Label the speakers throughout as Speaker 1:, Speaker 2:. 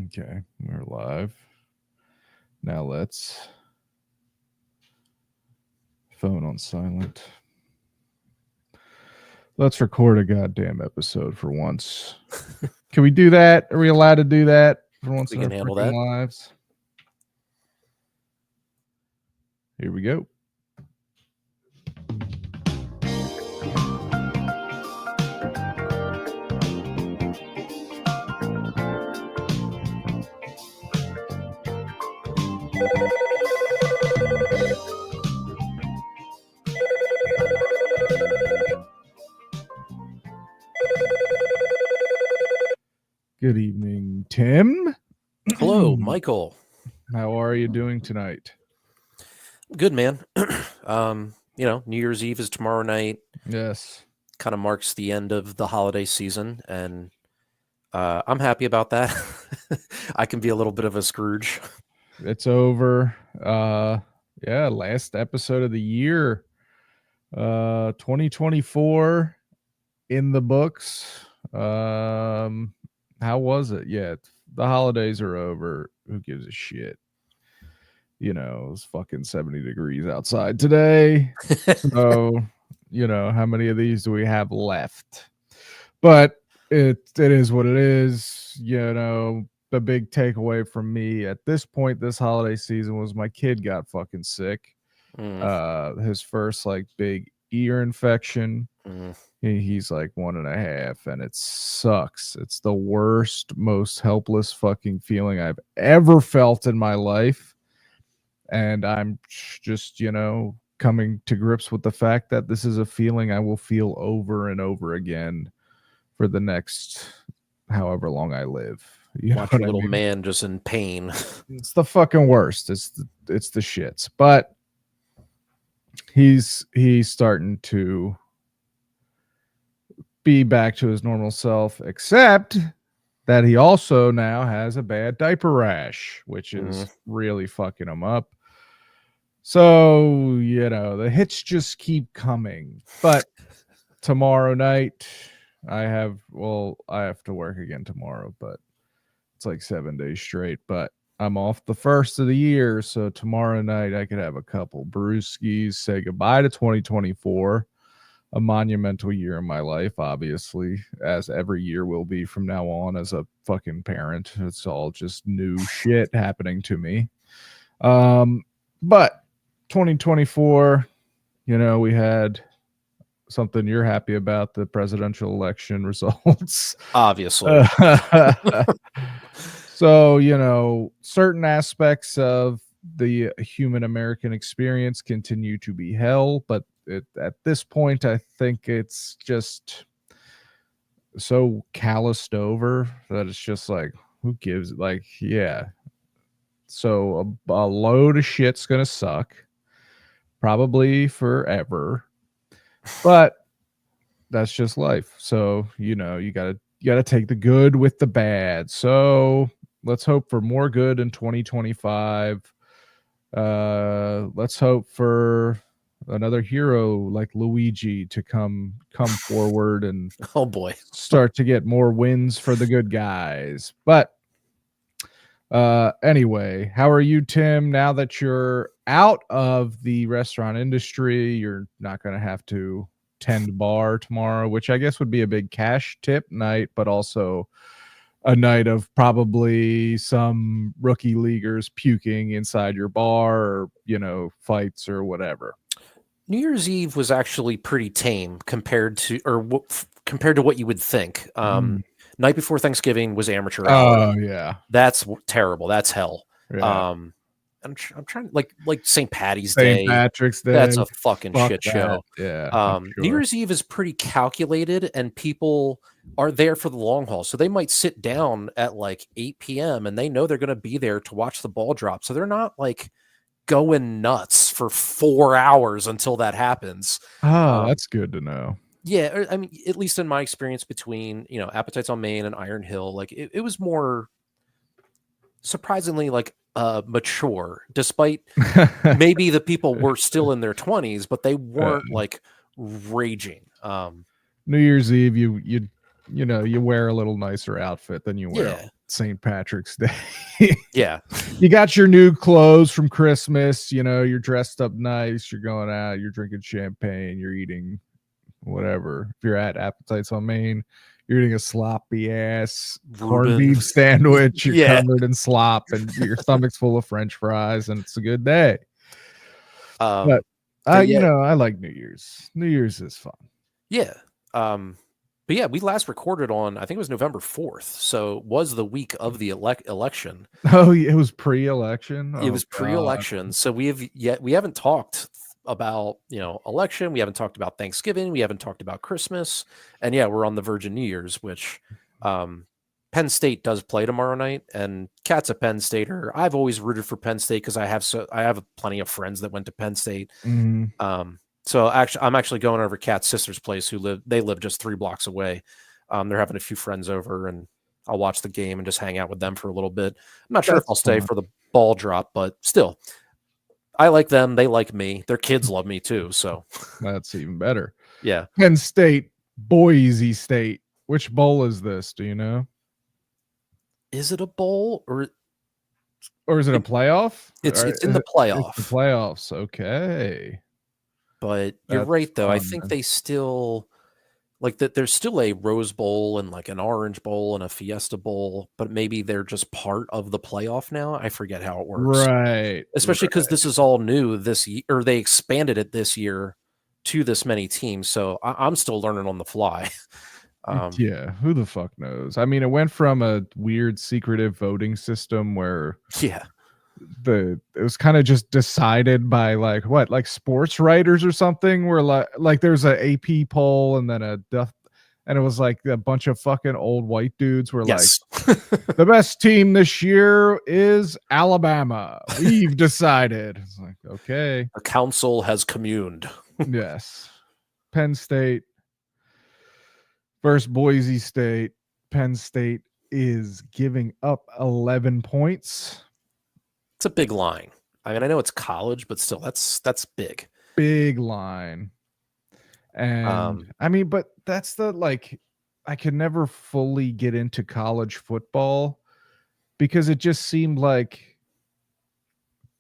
Speaker 1: Okay, we're live. Now let's phone on silent. Let's record a goddamn episode for once. Can we do that? Are we allowed to do that for once
Speaker 2: We
Speaker 1: in our
Speaker 2: can handle
Speaker 1: freaking
Speaker 2: that.
Speaker 1: lives? Here we go. Good evening, Tim.
Speaker 2: Hello, Michael.
Speaker 1: How are you doing tonight?
Speaker 2: Good, man. New Year's Eve is tomorrow night.
Speaker 1: Yes.
Speaker 2: Kind of marks the end of the holiday season, and I'm happy about that. I can be a little bit of a Scrooge.
Speaker 1: It's over. Last episode of the year. 2024 in the books. How was it? Yeah, the holidays are over. Who gives a shit? You know, it's fucking 70 degrees outside today. So, how many of these do we have left? But it is what it is. The big takeaway from me at this point this holiday season was my kid got fucking sick. His first like big ear infection. He's like 1.5, and it sucks. It's the worst, most helpless fucking feeling I've ever felt in my life. And I'm just, coming to grips with the fact that this is a feeling I will feel over and over again for the next however long I live.
Speaker 2: Watch your little man just in pain.
Speaker 1: It's the fucking worst. It's the shits. But he's starting to be back to his normal self, except that he also now has a bad diaper rash, which is really fucking him up. So, the hits just keep coming. But tomorrow night, I have to work again tomorrow, but it's like 7 days straight. But I'm off the first of the year, so tomorrow night I could have a couple brewskis, say goodbye to 2024. A monumental year in my life, obviously, as every year will be from now on as a fucking parent. It's all just new shit happening to me. But 2024, we had something you're happy about, the presidential election results.
Speaker 2: Obviously.
Speaker 1: So, certain aspects of the human American experience continue to be hell, but at this point, I think it's just so calloused over that it's just like, who gives? Like, yeah. So a load of shit's gonna suck, probably forever, but that's just life. So you gotta take the good with the bad. So let's hope for more good in 2025. Let's hope for another hero like Luigi to come forward and
Speaker 2: oh boy,
Speaker 1: start to get more wins for the good guys. But anyway, how are you, Tim? Now that you're out of the restaurant industry, you're not going to have to tend bar tomorrow, which I guess would be a big cash tip night, but also a night of probably some rookie leaguers puking inside your bar, or fights or whatever.
Speaker 2: New Year's Eve was actually pretty tame compared to what you would think. Night before Thanksgiving was amateur hour.
Speaker 1: Oh yeah,
Speaker 2: that's terrible. That's hell.
Speaker 1: Yeah.
Speaker 2: I'm trying like St. Patty's
Speaker 1: St.
Speaker 2: Day.
Speaker 1: Patrick's Day.
Speaker 2: That's a fucking shit show.
Speaker 1: Yeah.
Speaker 2: Sure. New Year's Eve is pretty calculated, and people are there for the long haul. So they might sit down at like 8 p.m. and they know they're going to be there to watch the ball drop. So they're not like going nuts for 4 hours until that happens.
Speaker 1: Oh, that's good to know.
Speaker 2: Yeah, I mean, at least in my experience between Appetites on Main and Iron Hill, like it was more surprisingly like mature, despite maybe the people were still in their 20s, but they weren't like raging.
Speaker 1: New Year's Eve, you you wear a little nicer outfit than you wear on
Speaker 2: Yeah.
Speaker 1: St. Patrick's Day.
Speaker 2: Yeah.
Speaker 1: You got your new clothes from Christmas, you're dressed up nice, you're going out, you're drinking champagne, you're eating whatever. If you're at Appetites on Main, you're eating a sloppy ass corned
Speaker 2: Reuben.
Speaker 1: beef sandwich, you're
Speaker 2: Yeah.
Speaker 1: covered in slop, and your stomach's full of French fries, and it's a good day. But
Speaker 2: yeah.
Speaker 1: I like New Year's. New Year's is fun.
Speaker 2: Yeah. But yeah, we last recorded on, I think it was November 4th. So it was the week of the election.
Speaker 1: Oh, it was pre-election.
Speaker 2: It
Speaker 1: Oh
Speaker 2: was
Speaker 1: God.
Speaker 2: pre-election. So we haven't talked about, election. We haven't talked about Thanksgiving. We haven't talked about Christmas. And yeah, we're on the verge of New Year's, which Penn State does play tomorrow night. And Cat's a Penn Stater. I've always rooted for Penn State because I have plenty of friends that went to Penn State.
Speaker 1: Mm-hmm.
Speaker 2: So actually, I'm actually going over Cat's sister's place. They live just 3 blocks away. They're having a few friends over, and I'll watch the game and just hang out with them for a little bit. I'm not sure if I'll stay for the ball drop, but still, I like them. They like me. Their kids love me too. So
Speaker 1: that's even better.
Speaker 2: Yeah.
Speaker 1: Penn State, Boise State. Which bowl is this? Do you know?
Speaker 2: Is it a bowl
Speaker 1: or is it a playoff?
Speaker 2: It's in the playoff.
Speaker 1: It's the playoffs. Okay.
Speaker 2: But you're right, though. I think they still like that. There's still a Rose Bowl and like an Orange Bowl and a Fiesta Bowl, but maybe they're just part of the playoff now. I forget how it works.
Speaker 1: Right.
Speaker 2: Especially because this is all new this year, or they expanded it this year to this many teams. So I'm still learning on the fly.
Speaker 1: Yeah, who the fuck knows? I mean, it went from a weird secretive voting system where it was kind of just decided by like sports writers or something, where like there's a AP poll and then and it was like a bunch of fucking old white dudes were like, the best team this year is Alabama. We've decided. It's like, okay.
Speaker 2: A council has communed.
Speaker 1: Yes. Penn State versus Boise State. Penn State is giving up 11 points.
Speaker 2: It's a big line. I mean, I know it's college, but still, that's big.
Speaker 1: Big line. And I mean, but that's I could never fully get into college football because it just seemed like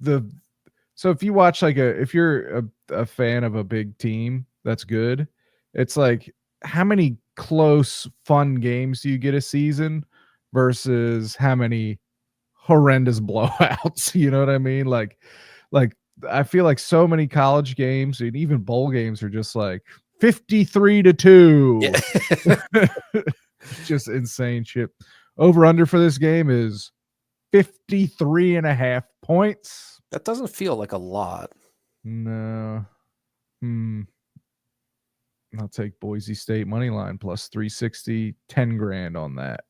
Speaker 1: so if you watch if you're a fan of a big team that's good, it's like, how many close fun games do you get a season versus how many horrendous blowouts? You know what I mean? Like I feel like so many college games and even bowl games are just like 53-2. Yeah. Just insane shit. Over under for this game is 53.5 points.
Speaker 2: That doesn't feel like a lot.
Speaker 1: No. I'll take Boise State money line plus 360, 10 grand on that.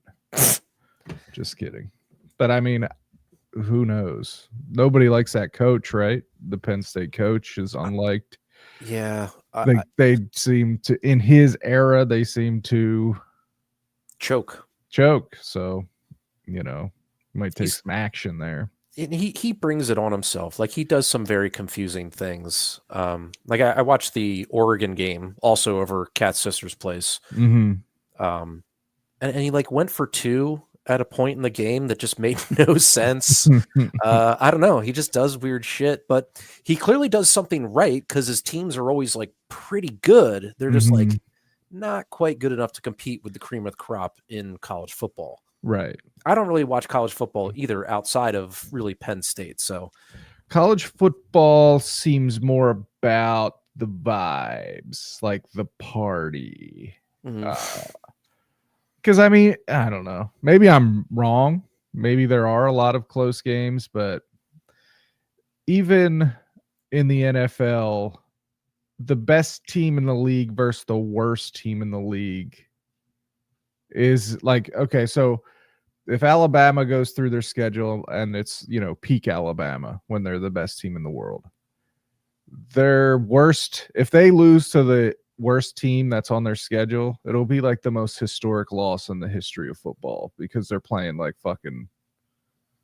Speaker 1: Just kidding. But I mean, who knows? Nobody likes that coach, right? The Penn State coach is unliked.
Speaker 2: Yeah.
Speaker 1: They seem to, in his era, they seem to
Speaker 2: choke.
Speaker 1: So, might take some action there.
Speaker 2: And he brings it on himself. Like, he does some very confusing things. Like I watched the Oregon game also over Cat's sister's place.
Speaker 1: Mm-hmm.
Speaker 2: And he went for 2 at a point in the game that just made no sense. I don't know. He just does weird shit, but he clearly does something right because his teams are always pretty good. They're just not quite good enough to compete with the cream of the crop in college football.
Speaker 1: Right.
Speaker 2: I don't really watch college football either outside of really Penn State. So
Speaker 1: college football seems more about the vibes, like the party. Because I mean, I don't know. Maybe I'm wrong. Maybe there are a lot of close games, but even in the NFL, the best team in the league versus the worst team in the league is okay, so if Alabama goes through their schedule and it's, peak Alabama when they're the best team in the world, their worst, if they lose to the worst team that's on their schedule, it'll be the most historic loss in the history of football because they're playing fucking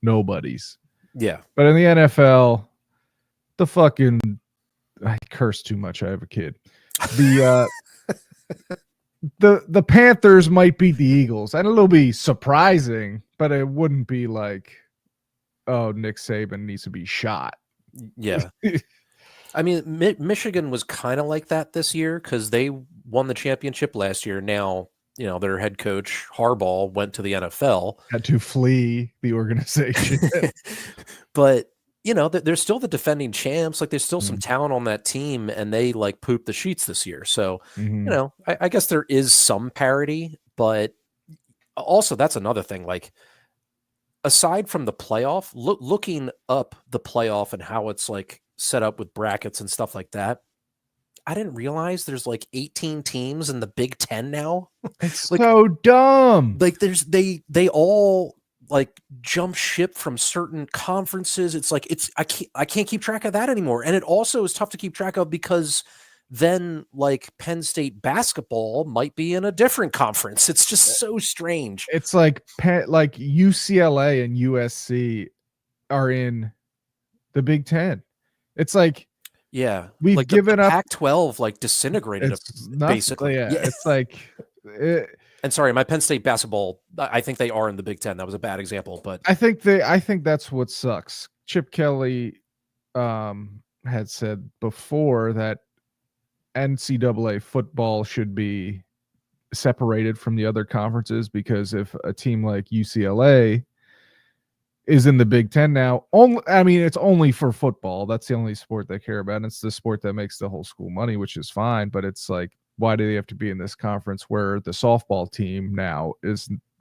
Speaker 1: nobodies.
Speaker 2: Yeah.
Speaker 1: But in the NFL, the fucking, I curse too much. I have a kid. the Panthers might beat the Eagles, and it'll be surprising, but it wouldn't be like, oh, Nick Saban needs to be shot.
Speaker 2: Yeah. I mean, Michigan was kind of like that this year because they won the championship last year. Now, their head coach, Harbaugh, went to the NFL.
Speaker 1: Had to flee the organization.
Speaker 2: But, they're still the defending champs. Like, there's still some talent on that team, and they, like, pooped the sheets this year. So, I guess there is some parity, but also that's another thing. Like, aside from the playoff, looking up the playoff and how it's, like, set up with brackets and stuff like that, I didn't realize there's like 18 teams in the Big Ten now.
Speaker 1: It's
Speaker 2: like,
Speaker 1: so dumb.
Speaker 2: Like they all like jump ship from certain conferences. It's like I can't keep track of that anymore. And it also is tough to keep track of because then like Penn State basketball might be in a different conference. It's just so strange.
Speaker 1: It's like UCLA and USC are in the Big Ten. It's like,
Speaker 2: yeah,
Speaker 1: we've
Speaker 2: like
Speaker 1: given
Speaker 2: the
Speaker 1: up.
Speaker 2: Pac-12 like disintegrated basically.
Speaker 1: Yeah, it's like.
Speaker 2: And sorry, my Penn State basketball, I think they are in the Big Ten. That was a bad example, but
Speaker 1: I think that's what sucks. Chip Kelly had said before that NCAA football should be separated from the other conferences, because if a team like UCLA is in the Big Ten now, it's only for football. That's the only sport they care about. And it's the sport that makes the whole school money, which is fine. But it's like, why do they have to be in this conference where the softball team now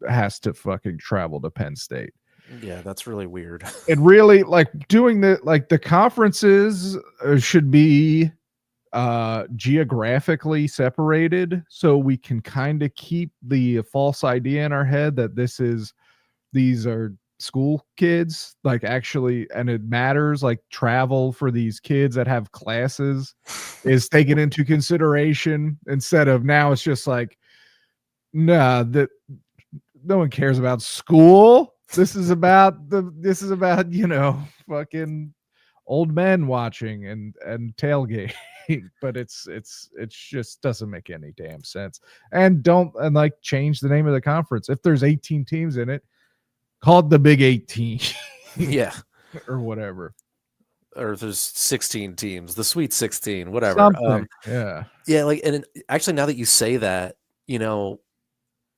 Speaker 1: has to fucking travel to Penn State?
Speaker 2: Yeah, that's really weird.
Speaker 1: It really, like, doing the conferences should be geographically separated, so we can kind of keep the false idea in our head that these are school kids, like, actually, and it matters. Like, travel for these kids that have classes is taken into consideration, instead of now it's just like, nah, that no one cares about school. This is about fucking old men watching and tailgating. But it's just doesn't make any damn sense. And like, change the name of the conference. If there's 18 teams in it, called the Big 18.
Speaker 2: Yeah.
Speaker 1: Or whatever.
Speaker 2: Or if there's 16 teams, the Sweet 16, whatever.
Speaker 1: Yeah.
Speaker 2: Yeah, like, and actually now that you say that,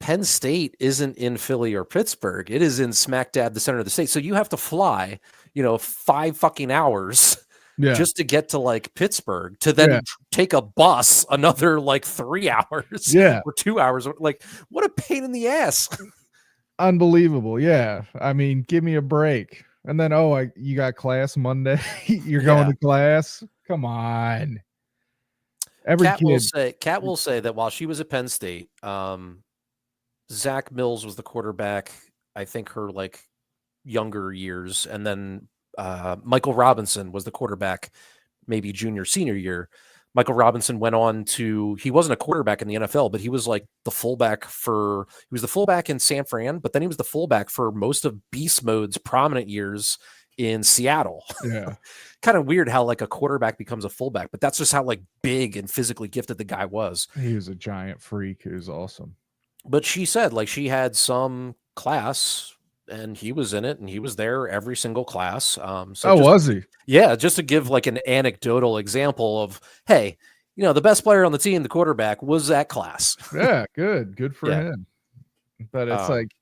Speaker 2: Penn State isn't in Philly or Pittsburgh. It is in smack dab the center of the state. So you have to fly, 5 fucking hours just to get to like Pittsburgh, to then take a bus another like 3 hours or 2 hours. Like, what a pain in the ass.
Speaker 1: Unbelievable. Yeah. I mean, give me a break. And then, you got class Monday. You're going to class. Come on.
Speaker 2: Kat will say that while she was at Penn State, Zach Mills was the quarterback, I think, her like younger years. And then Michael Robinson was the quarterback, maybe junior, senior year. Michael Robinson went on he wasn't a quarterback in the NFL, but he was like the fullback he was the fullback in San Fran, but then he was the fullback for most of Beast Mode's prominent years in Seattle.
Speaker 1: Yeah.
Speaker 2: Kind of weird how like a quarterback becomes a fullback, but that's just how like big and physically gifted the guy was.
Speaker 1: He was a giant freak. He was awesome.
Speaker 2: But she said like she had some class and he was in it and he was there every single class.
Speaker 1: Was he?
Speaker 2: Yeah. Just to give like an anecdotal example of, hey, the best player on the team, the quarterback, was at class.
Speaker 1: Yeah. Good for him. But it's like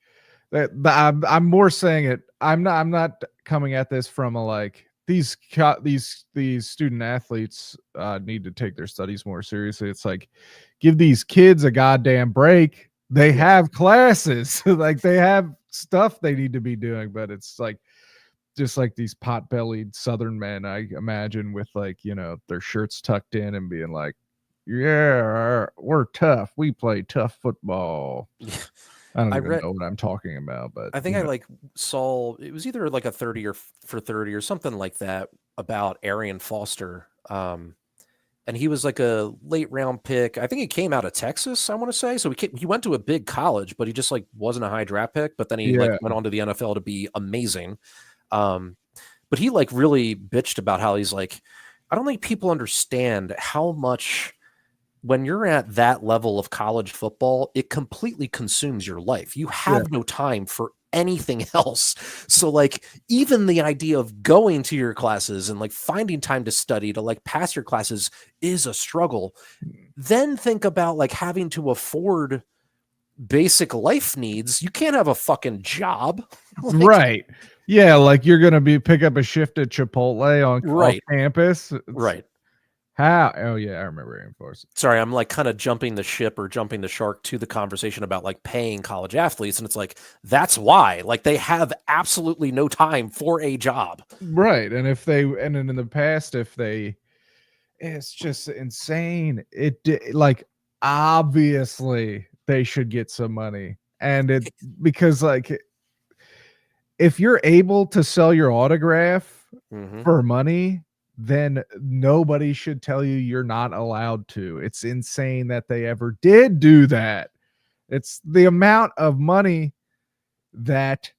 Speaker 1: that. I'm more saying it. I'm not coming at this from a like, these student athletes need to take their studies more seriously. It's like, give these kids a goddamn break. They have classes. Like, they have stuff they need to be doing, but it's like, just like these pot-bellied Southern men, I imagine, with like, their shirts tucked in and being like, yeah, we're tough. We play tough football. I don't even know what I'm talking about, but
Speaker 2: I think I like saw it was either like a 30 or for 30 or something like that about Arian Foster. And he was like a late round pick. I think he came out of Texas, I want to say. So he went to a big college, but he just like wasn't a high draft pick. But then he like went on to the NFL to be amazing. But he like really bitched about how he's like, I don't think people understand how much when you're at that level of college football, it completely consumes your life. You
Speaker 1: Yeah.
Speaker 2: have no time for anything else. So like even the idea of going to your classes and like finding time to study to like pass your classes is a struggle. Then think about like having to afford basic life needs. You can't have a fucking job. Like
Speaker 1: Right. Yeah, like you're gonna pick up a shift at Chipotle on off
Speaker 2: right,
Speaker 1: campus. It's
Speaker 2: right.
Speaker 1: how oh yeah, I remember Air Force.
Speaker 2: Sorry, I'm like kind of jumping the ship or jumping the shark to the conversation about like paying college athletes. And it's like, that's why, like, they have absolutely no time for a job.
Speaker 1: Right. And if they and then in the past, if they it's just insane. Like obviously they should get some money. And it because like if you're able to sell your autograph
Speaker 2: Mm-hmm.
Speaker 1: for money, then nobody should tell you you're not allowed to. It's insane that they ever did do that. It's the amount of money that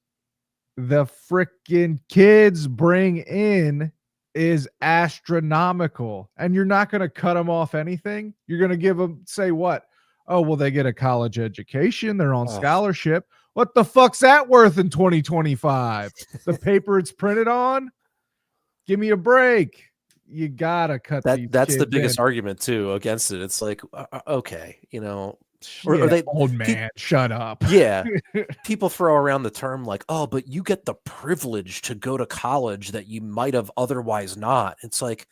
Speaker 1: the freaking kids bring in is astronomical. And you're not going to cut them off anything. You're going to give them, say, what? Oh, well, they get a college education. They're on scholarship. What the fuck's that worth in 2025? The paper it's printed on? Give me a break. You gotta cut these
Speaker 2: That's the
Speaker 1: kids
Speaker 2: biggest
Speaker 1: in.
Speaker 2: argument too against it. It's like, okay, you know, or
Speaker 1: Yeah,
Speaker 2: they,
Speaker 1: old man, shut up.
Speaker 2: yeah, people throw around the term like, oh, but you get the privilege to go to college that you might have otherwise not. It's like,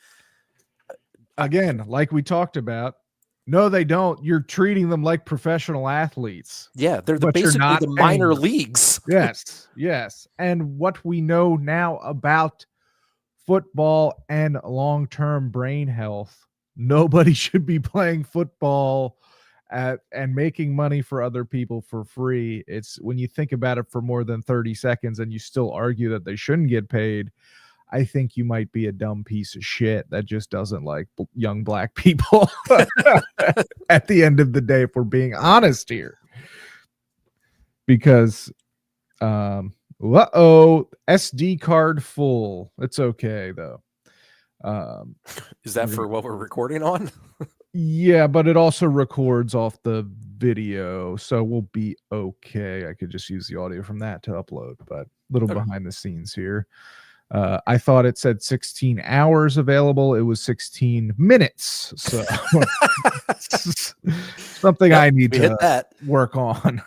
Speaker 1: Again, like we talked about, no, they don't. You're treating them like professional athletes,
Speaker 2: yeah, they're
Speaker 1: but you're
Speaker 2: basically
Speaker 1: not
Speaker 2: the
Speaker 1: paying
Speaker 2: minor
Speaker 1: them.
Speaker 2: leagues.
Speaker 1: Yes, yes. And what we know now about football and long-term brain health, nobody should be playing football and making money for other people for free. It's when you think about it for more than 30 seconds and you still argue that they shouldn't get paid, I think you might be a dumb piece of shit that just doesn't like young black people. At the end of the day, if we're being honest here, because SD card full. It's okay though.
Speaker 2: Is that for what we're recording on?
Speaker 1: Yeah, but it also records off the video, so we'll be okay. I could just use the audio from that to upload, but a little
Speaker 2: Okay.
Speaker 1: behind the scenes here. I thought it said 16 hours available. It was 16 minutes. So something
Speaker 2: Yep,
Speaker 1: I need
Speaker 2: we hit
Speaker 1: to
Speaker 2: that.
Speaker 1: work on.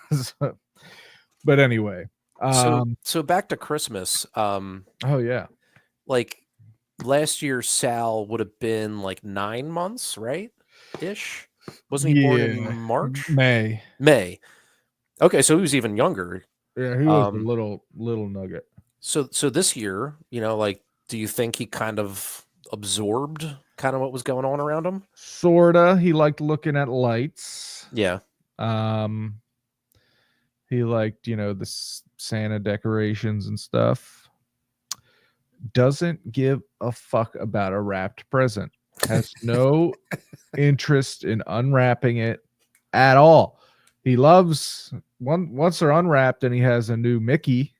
Speaker 1: But anyway.
Speaker 2: So back to Christmas.
Speaker 1: Oh yeah.
Speaker 2: Like last year, Sal would have been like 9 months, right? Ish. Wasn't he born in
Speaker 1: Yeah.
Speaker 2: March?
Speaker 1: May.
Speaker 2: May. Okay, so he was even younger.
Speaker 1: Yeah, he was a little nugget.
Speaker 2: So this year, you know, like, do you think he kind of absorbed kind of what was going on around him?
Speaker 1: Sorta. He liked looking at lights.
Speaker 2: Yeah.
Speaker 1: He liked, the Santa decorations and stuff. Doesn't give a fuck about a wrapped present. Has no interest in unwrapping it at all. He loves once they're unwrapped and he has a new Mickey.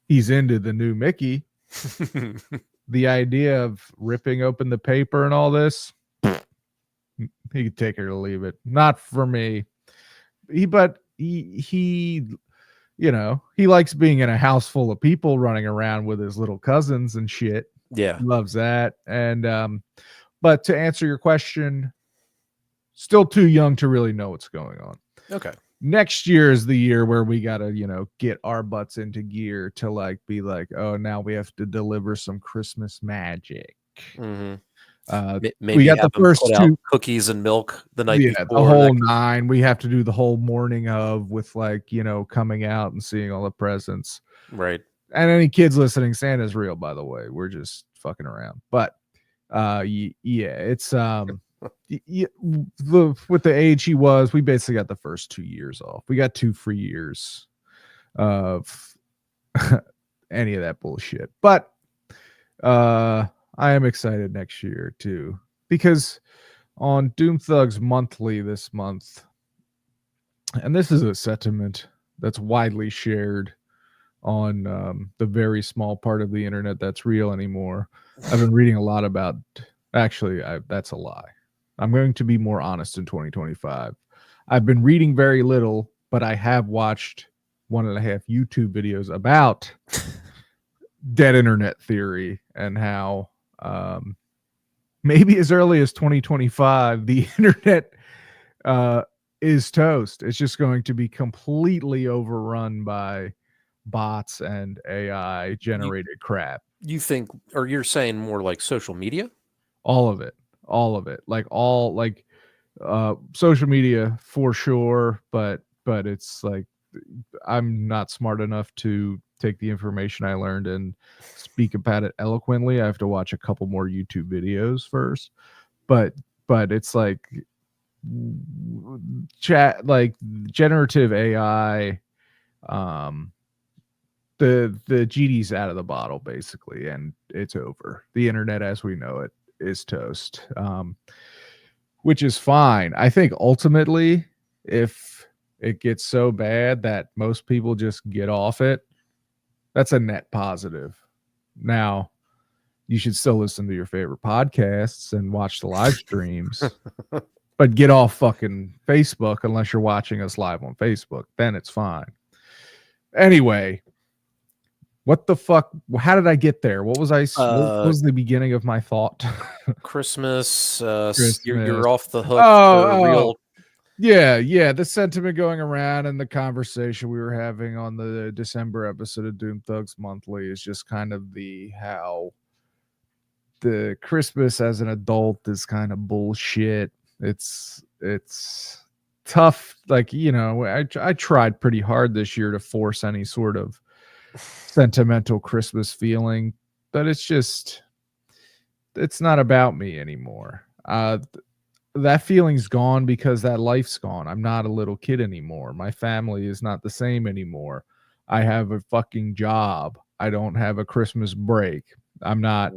Speaker 1: He's into the new Mickey. The idea of ripping open the paper and all this, he could take it or leave it. Not for me. He likes being in a house full of people running around with his little cousins and shit.
Speaker 2: Yeah.
Speaker 1: He loves that. And but to answer your question, still too young to really know what's going on.
Speaker 2: Okay.
Speaker 1: Next year is the year where we gotta, get our butts into gear to be like, oh, now we have to deliver some Christmas magic.
Speaker 2: Mm-hmm.
Speaker 1: We
Speaker 2: Maybe
Speaker 1: got
Speaker 2: have
Speaker 1: the
Speaker 2: them
Speaker 1: first
Speaker 2: put out
Speaker 1: two
Speaker 2: cookies and milk the night
Speaker 1: the
Speaker 2: before.
Speaker 1: whole 9. We have to do the whole morning of with coming out and seeing all the presents.
Speaker 2: Right.
Speaker 1: And any kids listening, Santa's real, by the way. We're just fucking around. But it's with the age he was, we basically got the first 2 years off. We got 2 free years of any of that bullshit. But I am excited next year too, because on Doom Thugs Monthly this month, and this is a sentiment that's widely shared on the very small part of the internet that's real anymore. I've been reading a lot about. Actually, that's a lie. I'm going to be more honest in 2025. I've been reading very little, but I have watched 1.5 YouTube videos about dead internet theory and how maybe as early as 2025, the internet uh, is toast. It's just going to be completely overrun by bots and AI
Speaker 2: You
Speaker 1: generated crap.
Speaker 2: you think, or you're saying more like social media?
Speaker 1: All of it. All of it. Like all like social media for sure, but it's like I'm not smart enough to take the information I learned and speak about it eloquently. I have to watch a couple more YouTube videos first. But it's like chat like generative AI, um the genie's out of the bottle basically, and it's over. The internet as we know it is toast. Which is fine. I think ultimately, if it gets so bad that most people just get off it, that's a net positive. Now, you should still listen to your favorite podcasts and watch the live streams, but get off fucking Facebook unless you're watching us live on Facebook. Then it's fine. Anyway, what the fuck? How did I get there? What was what was the beginning of my thought?
Speaker 2: Christmas. You're
Speaker 1: Christmas.
Speaker 2: off the hook for
Speaker 1: Oh,
Speaker 2: real.
Speaker 1: yeah. The sentiment going around and the conversation we were having on the December episode of Doom Thugs Monthly is just kind of the how the Christmas as an adult is kind of bullshit. It's tough. Like, I tried pretty hard this year to force any sort of sentimental Christmas feeling, but it's not about me anymore. That feeling's gone because that life's gone. I'm not a little kid anymore. My family is not the same anymore. I have a fucking job. I don't have a Christmas break. I'm not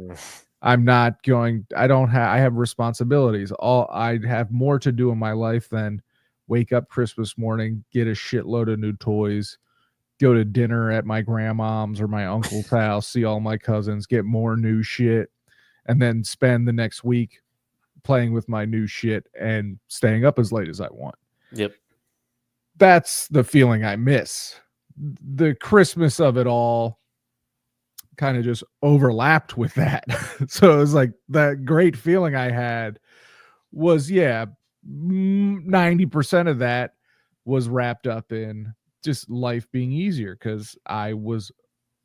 Speaker 1: going, I have responsibilities. I have more to do in my life than wake up Christmas morning, get a shitload of new toys, go to dinner at my grandmom's or my uncle's house, see all my cousins, get more new shit, and then spend the next week playing with my new shit and staying up as late as I want.
Speaker 2: Yep.
Speaker 1: That's the feeling I miss. The Christmas of it all kind of just overlapped with that. So it was like that great feeling I had was, 90% of that was wrapped up in just life being easier because I was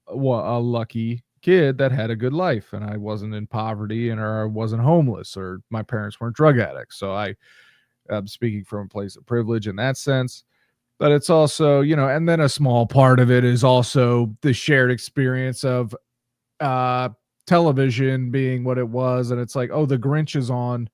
Speaker 1: a lucky kid that had a good life and I wasn't in poverty or I wasn't homeless or my parents weren't drug addicts. So I'm speaking from a place of privilege in that sense. But it's also, and then a small part of it is also the shared experience of television being what it was. And it's like, oh, the Grinch is on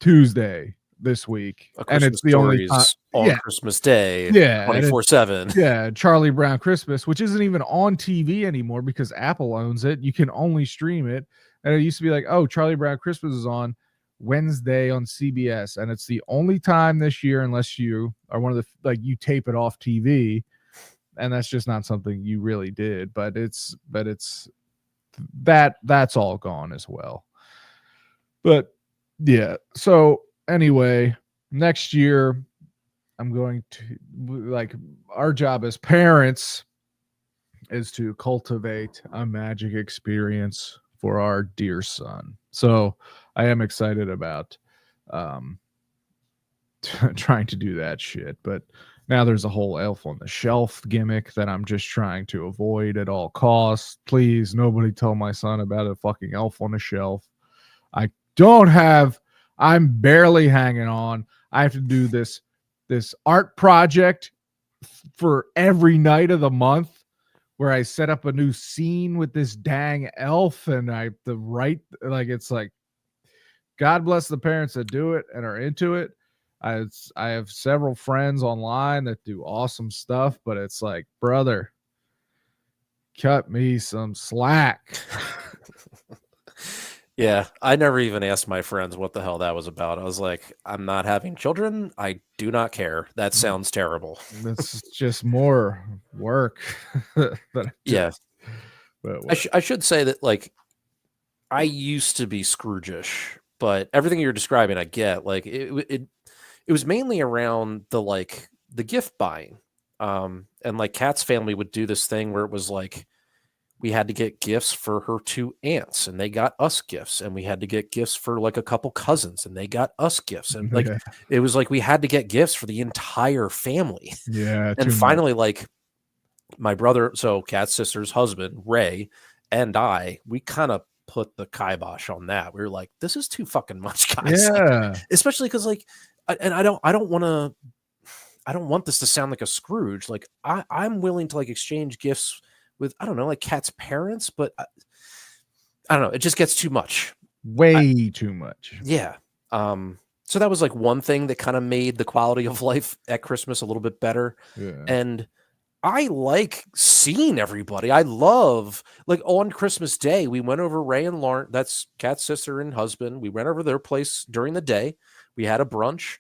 Speaker 1: Tuesday this week. And it's the only time.
Speaker 2: On Christmas Day.
Speaker 1: Yeah.
Speaker 2: 24/7.
Speaker 1: Yeah. Charlie Brown Christmas, which isn't even on TV anymore because Apple owns it. You can only stream it. And it used to be like, oh, Charlie Brown Christmas is on Wednesday on CBS. And it's the only time this year, unless you are one of the, like, you tape it off TV. And that's just not something you really did. But that's all gone as well. But yeah. So anyway, next year, I'm going to, like, our job as parents is to cultivate a magic experience for our dear son. So I am excited about trying to do that shit. But now there's a whole elf on the shelf gimmick that I'm just trying to avoid at all costs. Please, nobody tell my son about a fucking elf on the shelf. I'm barely hanging on. I have to do this art project for every night of the month where I set up a new scene with this dang elf and it's like, God bless the parents that do it and are into it. I have several friends online that do awesome stuff, but it's like, brother, cut me some slack.
Speaker 2: Yeah, I never even asked my friends what the hell that was about. I was like, I'm not having children. I do not care. That sounds terrible.
Speaker 1: That's just more work.
Speaker 2: Yeah. I should say that, like, I used to be Scrooge-ish But everything you're describing, I get. Like it was mainly around the gift buying. And like Kat's family would do this thing where it was like we had to get gifts for her two aunts and they got us gifts, and we had to get gifts for like a couple cousins and they got us gifts, and like
Speaker 1: Yeah,
Speaker 2: it was like we had to get gifts for the entire family.
Speaker 1: yeah,
Speaker 2: And
Speaker 1: too much.
Speaker 2: finally, like my brother, so Kat's sister's husband, Ray, and we kind of put the kibosh on that. We were like, this is too fucking much, guys. Like,
Speaker 1: Yeah,
Speaker 2: especially because like and I don't want this to sound like a Scrooge. Like I'm willing to like exchange gifts with, I don't know, like Kat's parents, but I don't know, it just gets too much.
Speaker 1: way too much.
Speaker 2: Yeah. So that was like one thing that kind of made the quality of life at Christmas a little bit better.
Speaker 1: Yeah.
Speaker 2: And I like seeing everybody. I love, like, on Christmas Day, we went over Ray and Lauren, that's Kat's sister and husband. We went over their place during the day. We had a brunch.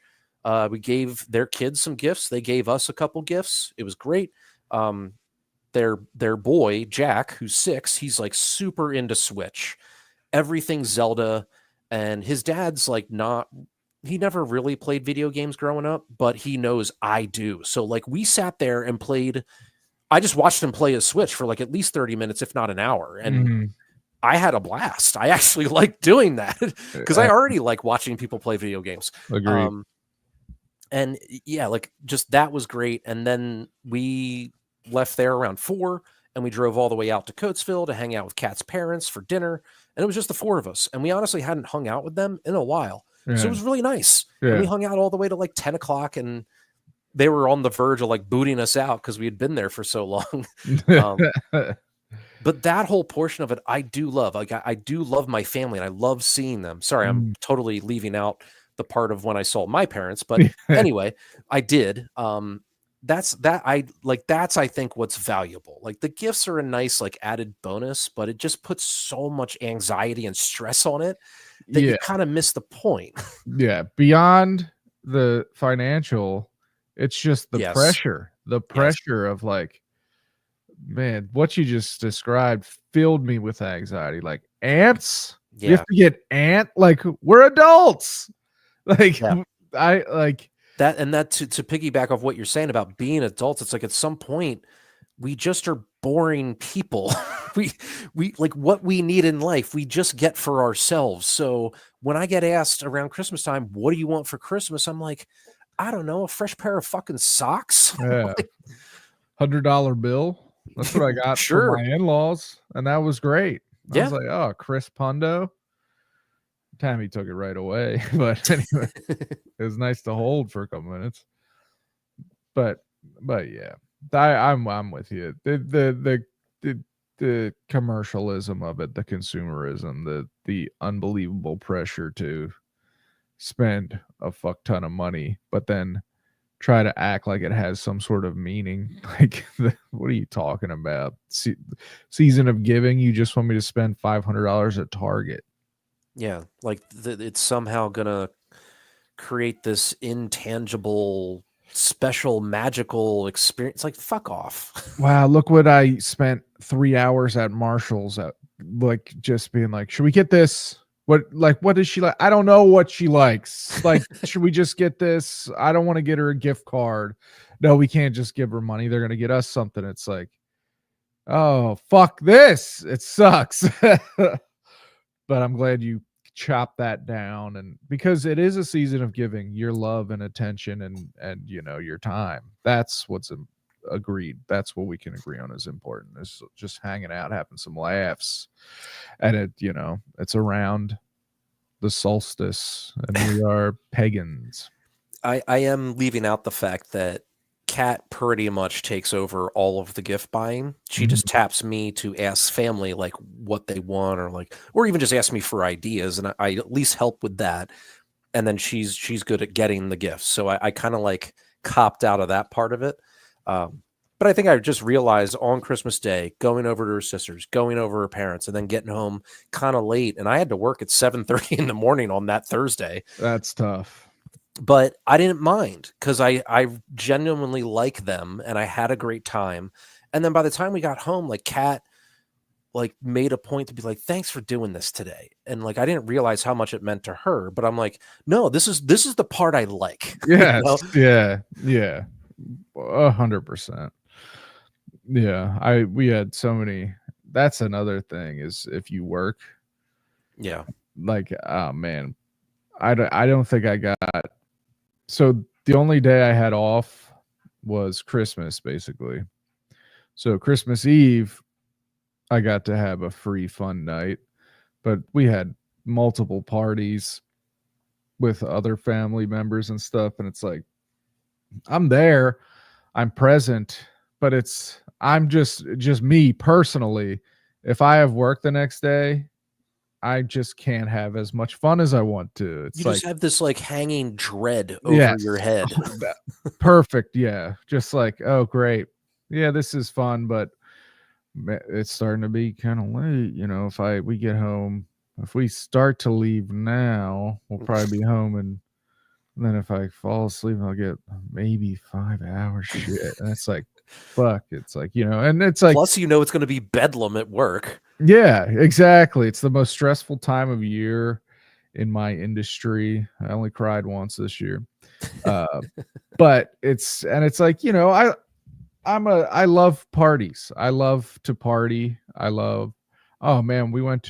Speaker 2: We gave their kids some gifts. They gave us a couple gifts. It was great. Their boy, Jack, who's 6, he's like super into Switch. Everything Zelda, and his dad's like not, he never really played video games growing up, but he knows I do. So like we sat there and played, I just watched him play his Switch for like at least 30 minutes, if not an hour. And
Speaker 1: Mhm.
Speaker 2: I had a blast. I actually like doing that because I already like watching people play video games.
Speaker 1: Agreed.
Speaker 2: And yeah, like just that was great. And then we left there around 4 and we drove all the way out to Coatesville to hang out with Kat's parents for dinner. And it was just the 4 of us. And we honestly hadn't hung out with them in a while. So it
Speaker 1: Yeah.
Speaker 2: was really nice. And
Speaker 1: Yeah.
Speaker 2: we hung out all the way to like 10 o'clock, and they were on the verge of like booting us out because we had been there for so long. But that whole portion of it, I do love. Like I do love my family and I love seeing them. Sorry, I'm
Speaker 1: Mm.
Speaker 2: totally leaving out the part of when I saw my parents, but anyway, I did. That's I think what's valuable. Like the gifts are a nice like added bonus, but it just puts so much anxiety and stress on it that you
Speaker 1: Yeah.
Speaker 2: kind of miss the point.
Speaker 1: Yeah. Beyond the financial, it's just the
Speaker 2: Yes.
Speaker 1: pressure. The
Speaker 2: Yes.
Speaker 1: pressure of like, man, what you just described filled me with anxiety. Like ants? You have
Speaker 2: Yeah.
Speaker 1: to get like we're adults. Like
Speaker 2: Yeah.
Speaker 1: I like
Speaker 2: That to piggyback off what you're saying about being adults, it's like at some point we just are boring people. we like what we need in life, we just get for ourselves. So when I get asked around Christmas time, what do you want for Christmas? I'm like, I don't know, a fresh pair of fucking socks.
Speaker 1: yeah, $100 bill. That's what I got from my
Speaker 2: Sure.
Speaker 1: in-laws, and that was great. I was
Speaker 2: Yeah.
Speaker 1: like, "Oh, Chris Pondo." Tammy took it right away, but anyway, it was nice to hold for a couple minutes. But but yeah, I'm with you. The commercialism of it, the consumerism, the unbelievable pressure to spend a fuck ton of money, but then try to act like it has some sort of meaning. Like, what are you talking about? Season of giving? You just want me to spend $500 at Target?
Speaker 2: Yeah, like it's somehow gonna create this intangible, special, magical experience. Like, fuck off.
Speaker 1: Wow, look what I spent 3 hours at Marshall's at, like, just being like, should we get this? What does she like? I don't know what she likes. Like, should we just get this? I don't want to get her a gift card. No, we can't just give her money. They're gonna get us something. It's like, oh, fuck this. It sucks. But I'm glad you chop that down, and because it is a season of giving your love and attention and your time. That's what's agreed. That's what we can agree on is important, is just hanging out, having some laughs. And it's around the solstice and we are pagans.
Speaker 2: I am leaving out the fact that Kat pretty much takes over all of the gift buying. She just taps me to ask family like what they want, or even just ask me for ideas, and I at least help with that. And then she's good at getting the gifts, so I kind of like copped out of that part of it. But I think I just realized on Christmas Day, going over to her sister's, going over her parents, and then getting home kind of late, and I had to work at 7:30 in the morning on that Thursday.
Speaker 1: That's tough.
Speaker 2: But I didn't mind because I genuinely like them and I had a great time. And then by the time we got home, like Kat like made a point to be like, thanks for doing this today. And like I didn't realize how much it meant to her, but I'm like, no, this is the part I like.
Speaker 1: Yes.
Speaker 2: know?
Speaker 1: Yeah. Yeah. 100%. Yeah. We had so many. That's another thing is if you work,
Speaker 2: Yeah.
Speaker 1: like, oh man, I don't think I got. So the only day I had off was Christmas, basically. So Christmas Eve, I got to have a free fun night, but we had multiple parties with other family members and stuff, and it's like I'm there, I'm present, but I'm just me personally. If I have work the next day, I just can't have as much fun as I want to.
Speaker 2: You
Speaker 1: It's like,
Speaker 2: just have this like hanging dread over
Speaker 1: yes,
Speaker 2: your head.
Speaker 1: oh, perfect, yeah, just like, oh great, yeah, this is fun, but it's starting to be kind of late. If we get home, if we start to leave now, we'll probably be home, and then if I fall asleep, I'll get maybe 5 hours. Shit, and it's like, fuck. It's like, and it's like,
Speaker 2: Plus, it's going to be bedlam at work.
Speaker 1: yeah, exactly. It's the most stressful time of year in my industry. I only cried once this year, but it's like, I love parties. I love to party. Oh man,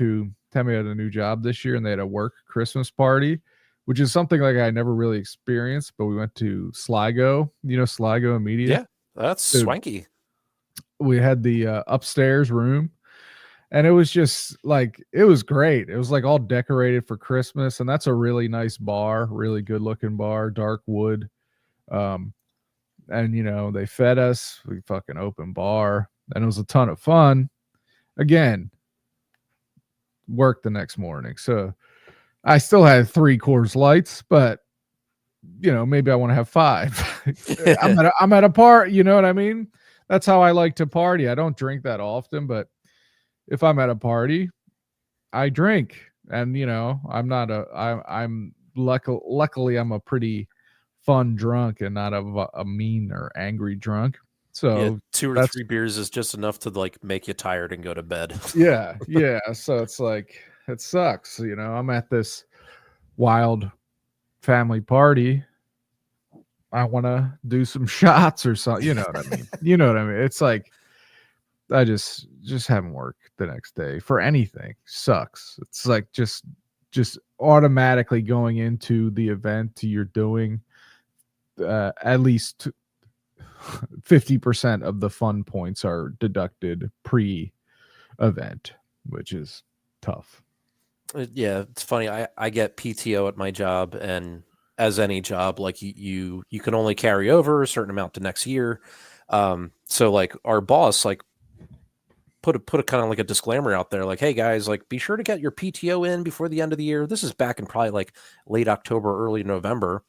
Speaker 1: Timmy had a new job this year and they had a work Christmas party, which is something like I never really experienced, but we went to Sligo, Sligo and Media.
Speaker 2: Yeah, that's swanky.
Speaker 1: We had the upstairs room and it was just like, it was great. It was like all decorated for Christmas. And that's a really nice bar, really good looking bar, dark wood. And they fed us. We fucking open bar, and it was a ton of fun. Again, work the next morning, so I still had 3 Coors Lights, but maybe I want to have 5. I'm at a party. You know what I mean? That's how I like to party. I don't drink that often, but if I'm at a party, I drink, and I'm luckily I'm a pretty fun drunk and not a mean or angry drunk. So
Speaker 2: yeah, 2 or 3 beers is just enough to like make you tired and go to bed.
Speaker 1: yeah. So it's like, it sucks. I'm at this wild family party. I want to do some shots or something. You know what I mean? It's like, I just haven't worked the next day for anything. Sucks. It's like just automatically going into the event you're doing. At least 50% of the fun points are deducted pre-event, which is tough.
Speaker 2: Yeah, it's funny. I get PTO at my job, and as any job, like you can only carry over a certain amount to next year. So like our boss like put a kind of like a disclaimer out there, like, hey guys, like be sure to get your PTO in before the end of the year. This is back in probably like late October, early November.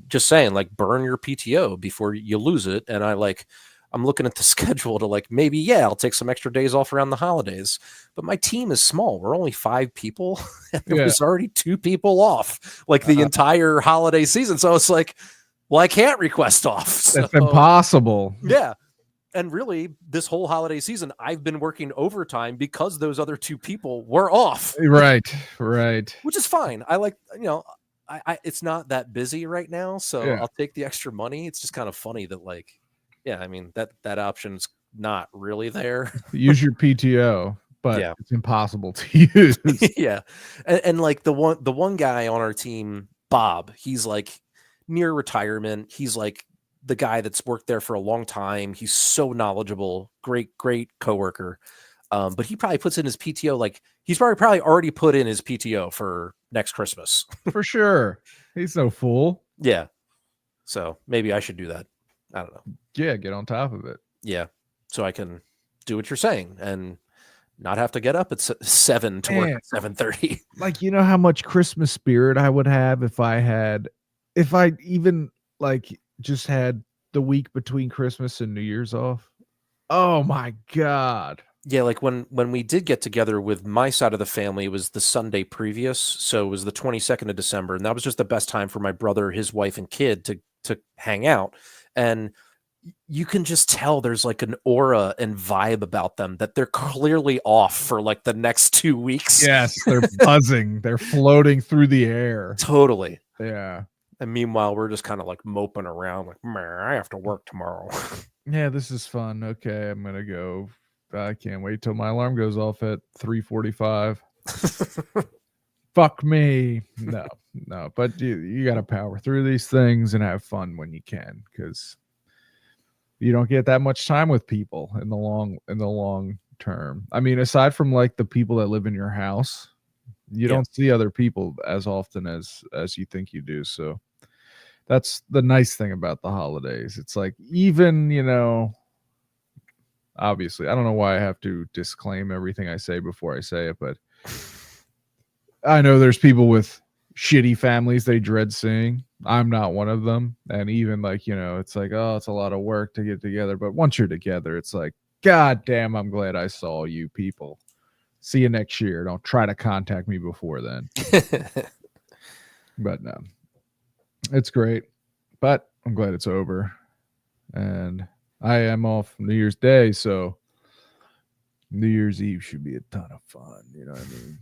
Speaker 2: Just saying, like, burn your PTO before you lose it. And I'm looking at the schedule to like, maybe, I'll take some extra days off around the holidays, but my team is small. We're only 5 people. And there was already 2 people off like the entire holiday season. So it's like, well, I can't request off. So,
Speaker 1: it's impossible.
Speaker 2: Yeah. And really this whole holiday season, I've been working overtime because those other 2 people were off.
Speaker 1: Right.
Speaker 2: Which is fine. I like, it's not that busy right now, so I'll take the extra money. It's just kind of funny that like, I mean, that option's not really there.
Speaker 1: Use your PTO, but it's impossible to use.
Speaker 2: Yeah. And like the one guy on our team, Bob, he's like near retirement. He's like the guy that's worked there for a long time. He's so knowledgeable, great coworker. But he probably puts in his PTO, like he's probably already put in his PTO for next Christmas.
Speaker 1: For sure. He's no fool.
Speaker 2: Yeah. So maybe I should do that. I don't know.
Speaker 1: Yeah, get on top of it.
Speaker 2: Yeah. So I can do what you're saying and not have to get up at 7 to work at 7:30.
Speaker 1: Like, how much Christmas spirit I would have if I even like just had the week between Christmas and New Year's off. Oh my God.
Speaker 2: Yeah, like when we did get together with my side of the family, it was the Sunday previous, so it was the 22nd of December, and that was just the best time for my brother, his wife, and kid to hang out. And you can just tell there's like an aura and vibe about them that they're clearly off for like the next 2 weeks.
Speaker 1: Yes, they're buzzing. They're floating through the air.
Speaker 2: Totally.
Speaker 1: Yeah.
Speaker 2: And meanwhile, we're just kind of like moping around, like, "Meh, I have to work tomorrow."
Speaker 1: Yeah, this is fun. Okay, I'm gonna go. I can't wait till my alarm goes off at 3:45. Fuck me. No, no. But you got to power through these things and have fun when you can, because you don't get that much time with people in the long term. I mean, aside from like the people that live in your house, you
Speaker 2: Yeah.
Speaker 1: don't see other people as often as you think you do. So that's the nice thing about the holidays. It's like, even, obviously, I don't know why I have to disclaim everything I say before I say it, but I know there's people with shitty families they dread seeing. I'm not one of them. And even like, it's like, oh, it's a lot of work to get together. But once you're together, it's like, God damn, I'm glad I saw you people. See you next year. Don't try to contact me before then. But no, it's great. But I'm glad it's over. And I am off New Year's Day. So New Year's Eve should be a ton of fun. You know what I mean?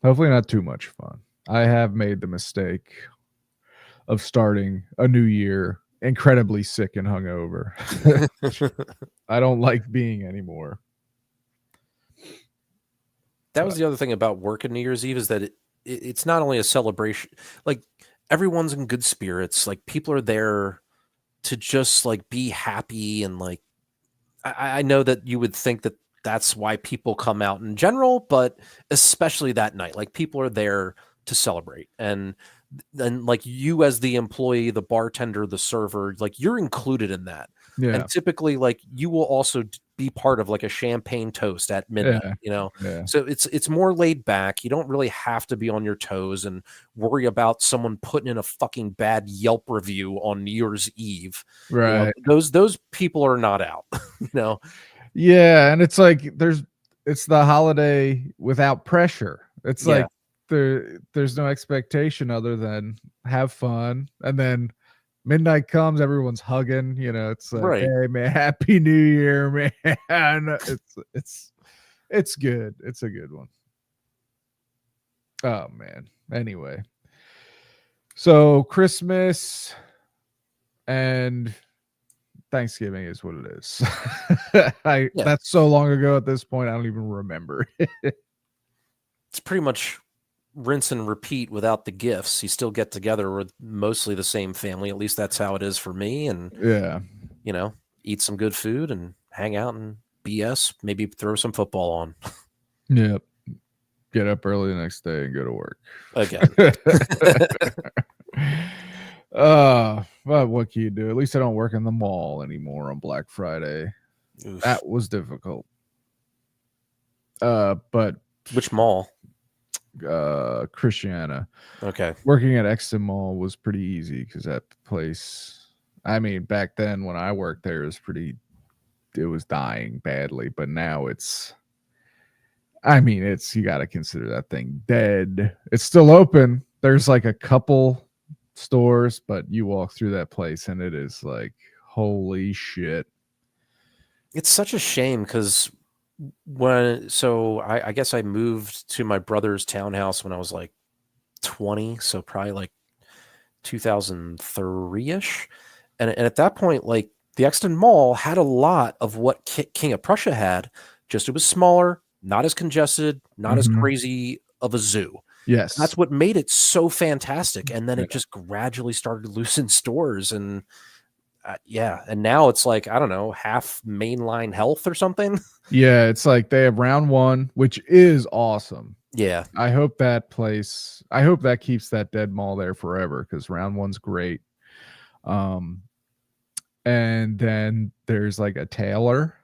Speaker 1: Hopefully not too much fun. I have made the mistake of starting a new year incredibly sick and hungover. I don't like being anymore.
Speaker 2: That was the other thing about working New Year's Eve, is that it's not only a celebration, like everyone's in good spirits, like people are there to just like be happy, and like I know that you would think that that's why people come out in general, but especially that night, like people are there to celebrate. And then like you as the employee, the bartender, the server, like you're included in that.
Speaker 1: Yeah.
Speaker 2: And typically like you will also be part of like a champagne toast at midnight,
Speaker 1: Yeah.
Speaker 2: you know?
Speaker 1: Yeah.
Speaker 2: So it's more laid back. You don't really have to be on your toes and worry about someone putting in a fucking bad Yelp review on New Year's Eve. You know,
Speaker 1: Right.
Speaker 2: those people are not out, you know?
Speaker 1: Yeah. And it's like it's the holiday without pressure. It's
Speaker 2: Yeah.
Speaker 1: like there's no expectation other than have fun. And then midnight comes, everyone's hugging, it's like,
Speaker 2: Right.
Speaker 1: hey man, happy new year, man. It's good. It's a good one. Oh man. Anyway. So Christmas and Thanksgiving is what it is.
Speaker 2: Yeah.
Speaker 1: That's so long ago at this point, I don't even remember.
Speaker 2: It's pretty much rinse and repeat without the gifts. You still get together with mostly the same family. At least that's how it is for me. And,
Speaker 1: Yeah.
Speaker 2: you know, eat some good food and hang out and BS, maybe throw some football on
Speaker 1: Yep. Get up early the next day and go to work.
Speaker 2: again.
Speaker 1: But what can you do? At least I don't work in the mall anymore on Black Friday.
Speaker 2: Oof.
Speaker 1: That was difficult. But
Speaker 2: Which mall?
Speaker 1: Christiana.
Speaker 2: Okay.
Speaker 1: Working at Exton Mall was pretty easy because that place, I mean, back then when I worked there, it was dying badly, but now you got to consider that thing dead. It's still open. There's like a couple stores, but you walk through that place and it is like, holy shit.
Speaker 2: It's such a shame because I guess I moved to my brother's townhouse when I was like 20. So probably like 2003-ish. And at that point, like the Exton Mall had a lot of what King of Prussia had, just it was smaller, not as congested, not as
Speaker 1: Mhm.
Speaker 2: crazy of a zoo.
Speaker 1: Yes.
Speaker 2: That's what made it so fantastic. And then
Speaker 1: Yeah.
Speaker 2: it just gradually started losing stores. And yeah. And now it's like, I don't know, half mainline health or something.
Speaker 1: Yeah, it's like they have round one, which is awesome.
Speaker 2: Yeah.
Speaker 1: I hope that keeps that dead mall there forever because round one's great. And then there's like a Taylor,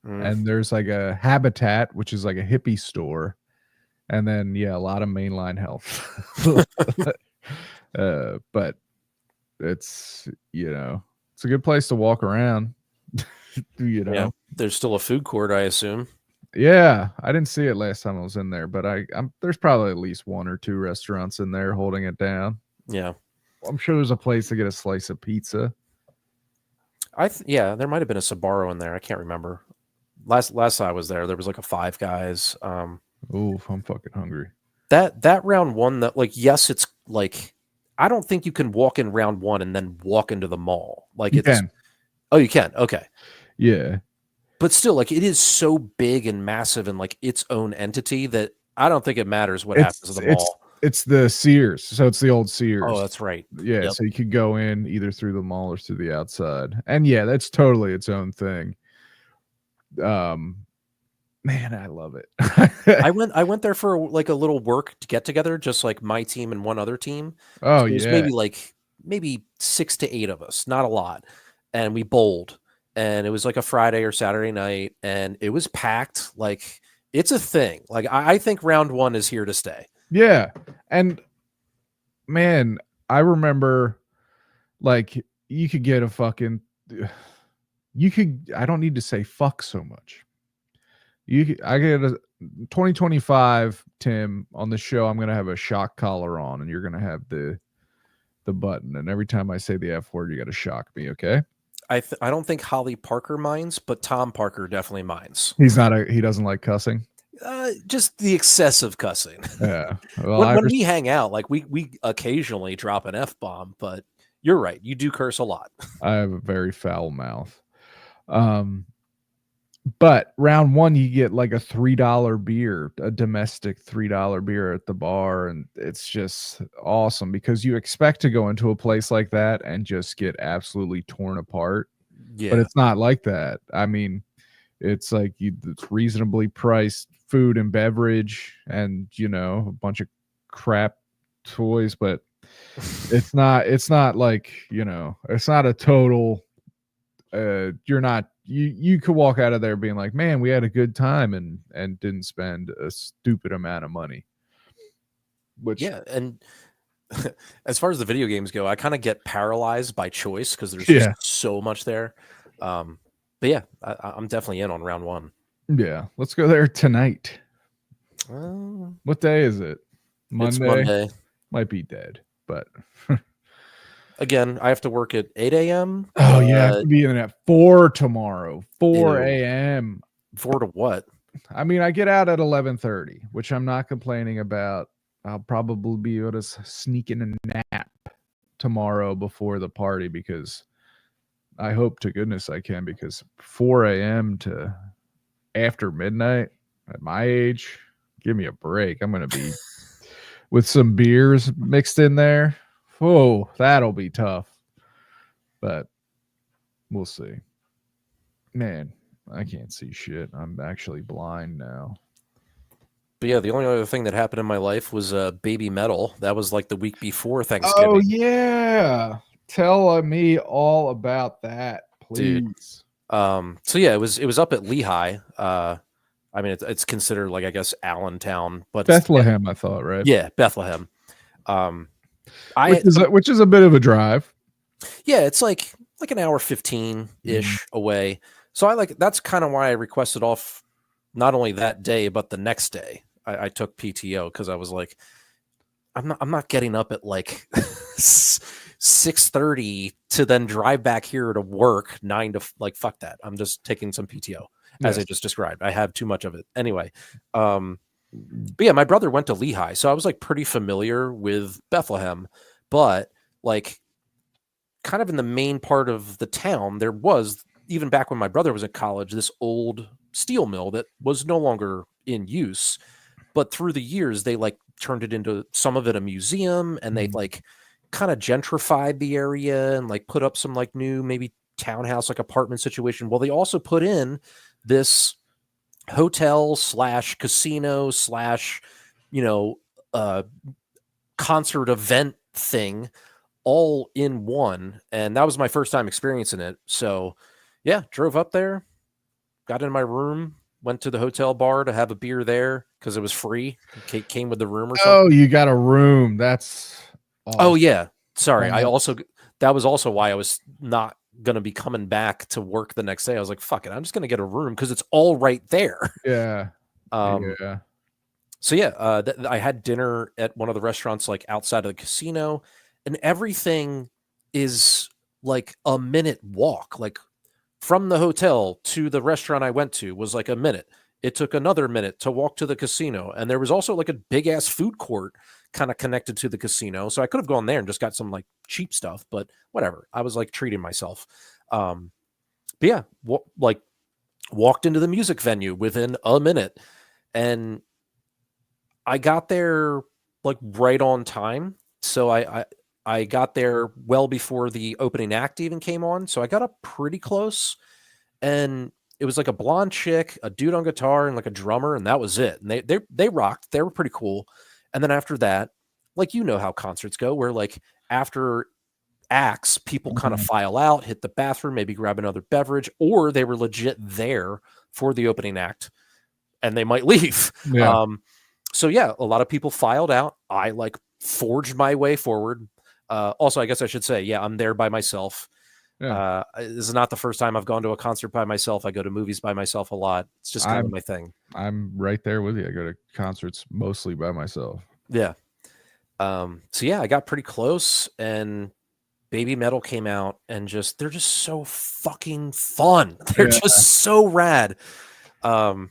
Speaker 2: Mm,
Speaker 1: and there's like a Habitat, which is like a hippie store, and then yeah, a lot of mainline health. But it's it's a good place to walk around.
Speaker 2: yeah. There's still a food court, I assume.
Speaker 1: Yeah, I didn't see it last time I was in there, but there's probably at least one or two restaurants in there holding it down.
Speaker 2: Yeah.
Speaker 1: I'm sure there's a place to get a slice of pizza.
Speaker 2: Yeah, there might have been a Sbarro in there. I can't remember. Last I was there was like a Five Guys.
Speaker 1: Oof, I'm fucking hungry.
Speaker 2: That round one, that like, yes, it's like, I don't think you can walk in round one and then walk into the mall. Like
Speaker 1: You
Speaker 2: it's
Speaker 1: can.
Speaker 2: Oh, you can. Okay.
Speaker 1: Yeah.
Speaker 2: But still, like, it is so big and massive and like its own entity that I don't think it matters what happens at
Speaker 1: It's
Speaker 2: the
Speaker 1: it's
Speaker 2: mall.
Speaker 1: it's the Sears. So it's the old
Speaker 2: Oh,
Speaker 1: Sears.
Speaker 2: that's right.
Speaker 1: Yeah,
Speaker 2: Yep.
Speaker 1: so you could go in either through the mall or through the outside. And yeah, that's totally its own thing. Um Man, I love it.
Speaker 2: I went there for like a little work to get together, just like my team and one other team.
Speaker 1: Oh
Speaker 2: So it was
Speaker 1: yeah.
Speaker 2: maybe 6 to 8 of us, not a lot. And we bowled. And it was like a Friday or Saturday night, and it was packed. Like, it's a thing. Like, I think round one is here to stay.
Speaker 1: Yeah. And man, I remember like you could get a fucking you could I don't need to say fuck so much. I get a 2025 Tim on the show. I'm gonna have a shock collar on, and you're gonna have the button. And every time I say the F word, you got to shock me. Okay?
Speaker 2: I don't think Holly Parker minds, but Tom Parker definitely minds.
Speaker 1: He doesn't like cussing.
Speaker 2: Just the excessive cussing.
Speaker 1: Yeah. Well,
Speaker 2: When we hang out, like, we occasionally drop an F bomb, but you're right, you do curse a lot.
Speaker 1: I have a very foul mouth. Um, but round one, you get like a $3 beer, a domestic $3 beer at the bar, and it's just awesome because you expect to go into a place like that and just get absolutely torn apart. But
Speaker 2: Yeah.
Speaker 1: it's not like that. I mean, it's like it's reasonably priced food and beverage, and a bunch of crap toys, but it's not like it's not a total you could walk out of there being like, man, we had a good time and didn't spend a stupid amount of money, which
Speaker 2: Yeah, and as far as the video games go, I kind of get paralyzed by choice because there's just
Speaker 1: yeah.
Speaker 2: so much there. But yeah, I'm definitely in on round one.
Speaker 1: Yeah, let's go there tonight.
Speaker 2: Uh,
Speaker 1: What day is it?
Speaker 2: it's
Speaker 1: Monday.
Speaker 2: Monday.
Speaker 1: Might be dead, but
Speaker 2: Again, I have to work at 8 a.m.
Speaker 1: oh yeah, I have to be in at 4 tomorrow, 4
Speaker 2: Ew.
Speaker 1: a.m.
Speaker 2: 4 to what?
Speaker 1: I mean, I get out at 11:30, which I'm not complaining about. I'll probably be able to sneak in a nap tomorrow before the party, because I hope to goodness I can, because 4 a.m. to after midnight at my age, give me a break. I'm going to be with some beers mixed in there. Oh, that'll be tough. But we'll see. Man, I can't see shit. I'm actually blind now.
Speaker 2: But yeah, the only other thing that happened in my life was Baby Metal. That was like the week before
Speaker 1: Oh
Speaker 2: Thanksgiving.
Speaker 1: yeah. Tell me all about that,
Speaker 2: Dude.
Speaker 1: please.
Speaker 2: So yeah, it was up at Lehigh. I mean, it's considered, like, I guess, Allentown, but
Speaker 1: Bethlehem, I thought, right?
Speaker 2: yeah, Bethlehem.
Speaker 1: Which is a bit of a drive.
Speaker 2: Yeah, it's like an hour 15 ish away. So that's kind of why I requested off not only that day but the next day. I took PTO because I was like, I'm not getting up at like 6:30 to then drive back here to work 9 to, like, fuck that. I'm just taking some PTO, as I just described. I have too much of it anyway. But yeah, my brother went to Lehigh, so I was like pretty familiar with Bethlehem, but like kind of in the main part of the town, there was, even back when my brother was at college, this old steel mill that was no longer in use. But through the years, they like turned it into, some of it, a museum, and they like kind of gentrified the area and like put up some like new, maybe townhouse, like apartment situation. Well, they also put in this hotel slash casino slash, you know, concert event thing all in one. And that was my first time experiencing it. So yeah, drove up there, got in my room, went to the hotel bar to have a beer there because it was free. It came with the room or something.
Speaker 1: Oh, you got a room. That's awesome.
Speaker 2: Oh yeah. Sorry. That was also why I was not going to be coming back to work the next day. I was like, fuck it. I'm just going to get a room because it's all right there.
Speaker 1: Yeah.
Speaker 2: Yeah. So yeah, I had dinner at one of the restaurants like outside of the casino, and everything is like a minute walk. Like from the hotel to the restaurant I went to was like a minute. It took another minute to walk to the casino. And there was also like a big ass food court kind of connected to the casino. So I could have gone there and just got some like cheap stuff, but whatever. I was like treating myself. But yeah, like walked into the music venue within a minute, and I got there like right on time. So I got there well before the opening act even came on. So I got up pretty close, and it was like a blonde chick, a dude on guitar, and like a drummer, and that was it. And they rocked. They were pretty cool. And then after that, like you know how concerts go, where like after acts, people kind of
Speaker 1: Mhm.
Speaker 2: file out, hit the bathroom, maybe grab another beverage, or they were legit there for the opening act and they might leave.
Speaker 1: Yeah.
Speaker 2: So yeah, a lot of people filed out. I like forged my way forward. Also, I guess I should say, yeah, I'm there by myself.
Speaker 1: Yeah.
Speaker 2: This is not the first time I've gone to a concert by myself. I go to movies by myself a lot. It's just kind of
Speaker 1: I'm
Speaker 2: my thing.
Speaker 1: I'm right there with you. I go to concerts mostly by myself.
Speaker 2: Yeah. So yeah, I got pretty close, and Baby Metal came out, and they're just so fucking fun. They're
Speaker 1: Yeah.
Speaker 2: just so rad. Um,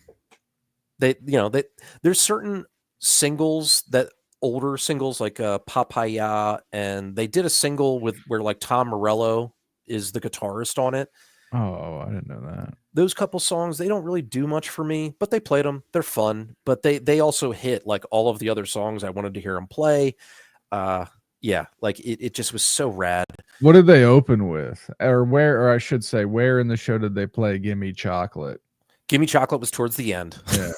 Speaker 2: there's certain singles that older singles like Papaya, and they did a single with where like Tom Morello is the guitarist on it.
Speaker 1: Oh, I didn't know that.
Speaker 2: Those couple songs, they don't really do much for me, but they played them. They're fun, but they also hit like all of the other songs I wanted to hear them play. Yeah, like it just was so rad.
Speaker 1: What did they open with? Or I should say, where in the show did they play Gimme Chocolate?
Speaker 2: Gimme Chocolate was towards the end.
Speaker 1: Yeah.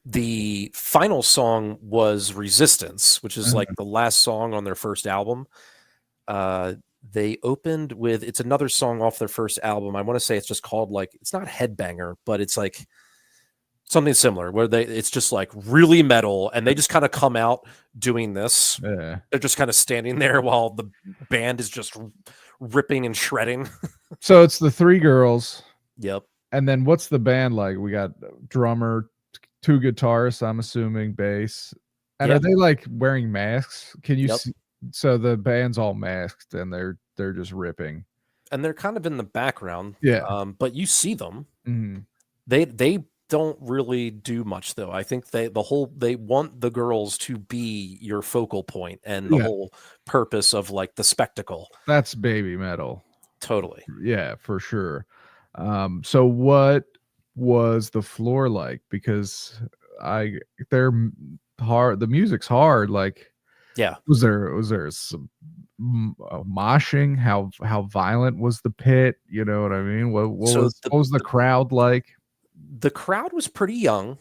Speaker 2: The final song was Resistance, which is like
Speaker 1: Mhm.
Speaker 2: the last song on their first album. They opened with it's another song off their first album. I want to say it's just called like it's not Headbanger, but it's like something similar where it's just like really metal, and they just kind of come out doing this.
Speaker 1: Yeah.
Speaker 2: They're just kind of standing there while the band is just ripping and shredding.
Speaker 1: So it's the three girls,
Speaker 2: Yep.
Speaker 1: and then what's the band like? We got drummer, two guitarists, I'm assuming, bass. And
Speaker 2: Yeah.
Speaker 1: are they like wearing masks? Can you
Speaker 2: Yep.
Speaker 1: see? So the band's all masked and they're just ripping.
Speaker 2: And they're kind of in the background.
Speaker 1: Yeah.
Speaker 2: But you see them.
Speaker 1: Mhm.
Speaker 2: They don't really do much though. I think they want the girls to be your focal point and the
Speaker 1: Yeah.
Speaker 2: whole purpose of like the spectacle.
Speaker 1: That's baby metal.
Speaker 2: Totally.
Speaker 1: Yeah, for sure. So what was the floor like? Because I they're hard. The music's hard. Like,
Speaker 2: Yeah.
Speaker 1: was there some moshing? How violent was the pit? You know what I mean?
Speaker 2: So
Speaker 1: What was the crowd like?
Speaker 2: the crowd was pretty young.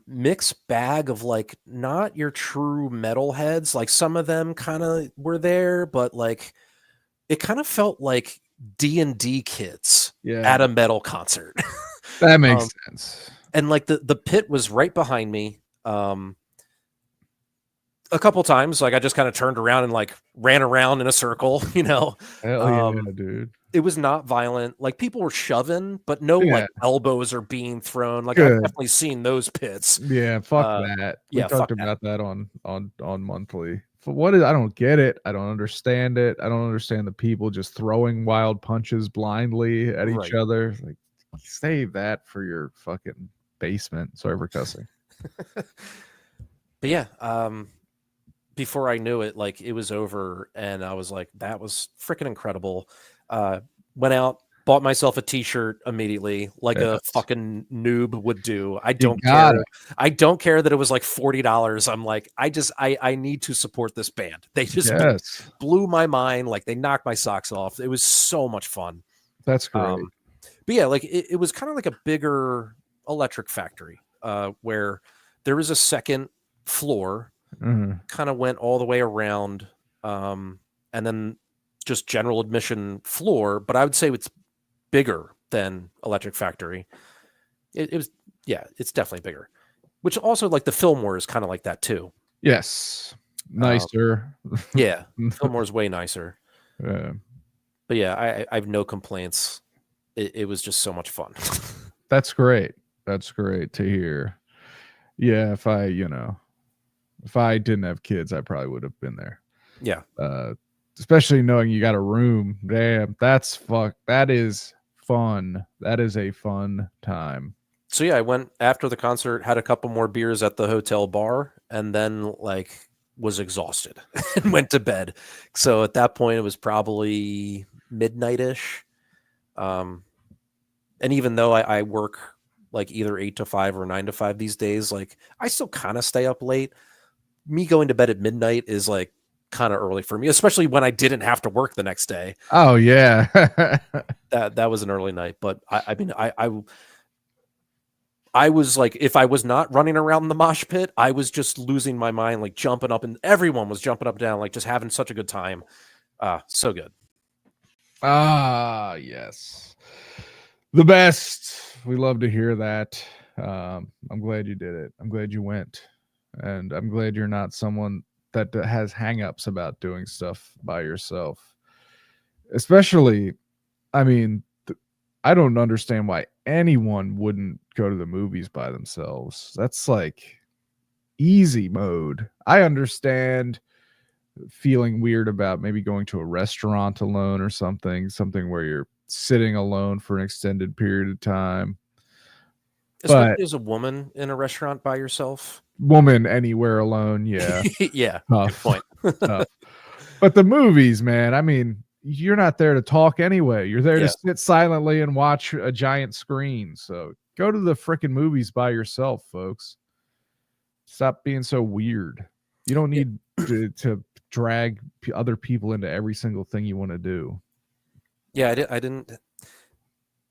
Speaker 2: Mixed bag of like not your true metalheads. Like some of them kind of were there, but like it kind of felt like D&D kids
Speaker 1: Yeah,
Speaker 2: at a metal concert.
Speaker 1: that makes
Speaker 2: Um,
Speaker 1: sense.
Speaker 2: and like the pit was right behind me. A couple times, like I just kind of turned around and like ran around in a circle, you know.
Speaker 1: Hell
Speaker 2: Um,
Speaker 1: yeah, dude.
Speaker 2: it was not violent. Like people were shoving, but no
Speaker 1: Yeah,
Speaker 2: like elbows are being thrown. Like I've
Speaker 1: good.
Speaker 2: definitely seen those pits.
Speaker 1: Yeah, fuck
Speaker 2: Uh,
Speaker 1: that. We
Speaker 2: yeah, fuck
Speaker 1: talked
Speaker 2: that.
Speaker 1: about that on monthly. For what is I don't get it. I don't understand it. I don't understand the people just throwing wild punches blindly at each
Speaker 2: Right.
Speaker 1: other. Like, save that for your fucking basement. Sorry for cussing.
Speaker 2: But yeah, before I knew it, like it was over, and I was like, that was freaking incredible. Went out, bought myself a t-shirt immediately, like a
Speaker 1: Yes.
Speaker 2: fucking noob would do. I
Speaker 1: You
Speaker 2: don't care.
Speaker 1: got it.
Speaker 2: I don't care that it was like $40. I'm like, I need to support this band. They just
Speaker 1: Yes.
Speaker 2: blew my mind. Like they knocked my socks off. It was so much fun.
Speaker 1: That's great.
Speaker 2: But yeah, like it was kind of like a bigger Electric Factory, where there was a second floor,
Speaker 1: Mhm.
Speaker 2: kind of went all the way around, and then just general admission floor. But I would say it's bigger than Electric Factory. It was, yeah, it's definitely bigger. Which also like the Fillmore is kind of like that too.
Speaker 1: Yes.
Speaker 2: Um,
Speaker 1: Nicer.
Speaker 2: yeah, Fillmore's way nicer.
Speaker 1: Yeah.
Speaker 2: But yeah, I have no complaints. It was just so much fun.
Speaker 1: That's great. That's great to hear. Yeah, if I didn't have kids, I probably would have been there.
Speaker 2: Yeah.
Speaker 1: especially knowing you got a room. Damn, that's fuck. That is fun. That is a fun time.
Speaker 2: So yeah, I went after the concert, had a couple more beers at the hotel bar, and then like was exhausted and went to bed. So at that point, it was probably midnight-ish. And even though I work like either 8 to 5 or 9 to 5 these days, like I still kind of stay up late. Me going to bed at midnight is like kind of early for me, especially when I didn't have to work the next day.
Speaker 1: Oh yeah.
Speaker 2: That was an early night, but I mean, I was like, if I was not running around the mosh pit, I was just losing my mind, like jumping up, and everyone was jumping up and down, like just having such a good time. So good.
Speaker 1: Ah, yes. The best. We love to hear that. I'm glad you did it. I'm glad you went. And I'm glad you're not someone that has hangups about doing stuff by yourself. Especially, I mean, I don't understand why anyone wouldn't go to the movies by themselves. That's like easy mode. I understand feeling weird about maybe going to a restaurant alone or something where you're sitting alone for an extended period of time.
Speaker 2: Especially
Speaker 1: But
Speaker 2: as a woman in a restaurant by yourself.
Speaker 1: woman anywhere alone, yeah.
Speaker 2: Yeah,
Speaker 1: Tough.
Speaker 2: good point.
Speaker 1: Tough. But the movies, man, I mean, you're not there to talk anyway. You're there to
Speaker 2: Yeah.
Speaker 1: sit silently and watch a giant screen. So go to the freaking movies by yourself, folks. Stop being so weird. You don't
Speaker 2: Yeah.
Speaker 1: need to drag other people into every single thing you want to do.
Speaker 2: Yeah, I didn't.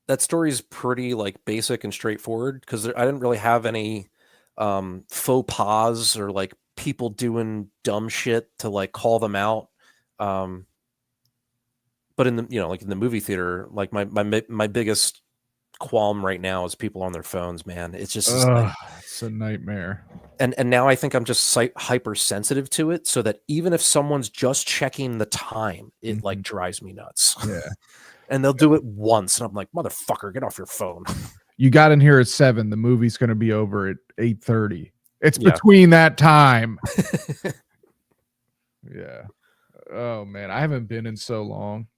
Speaker 2: That story is pretty like basic and straightforward because I didn't really have any faux pas or like people doing dumb shit to like call them out. Um, but in the like in the movie theater, like my biggest qualm right now is people on their phones. Man, it's just is like,
Speaker 1: It's a nightmare.
Speaker 2: and now I think I'm just hypersensitive to it, so that even if someone's just checking the time, it like drives me nuts.
Speaker 1: Yeah.
Speaker 2: And they'll do it once, and I'm like, motherfucker, get off your phone.
Speaker 1: You got in here at 7. The movie's going to be over at 8:30. It's
Speaker 2: Yeah.
Speaker 1: between that time. Yeah. Oh man, I haven't been in so long.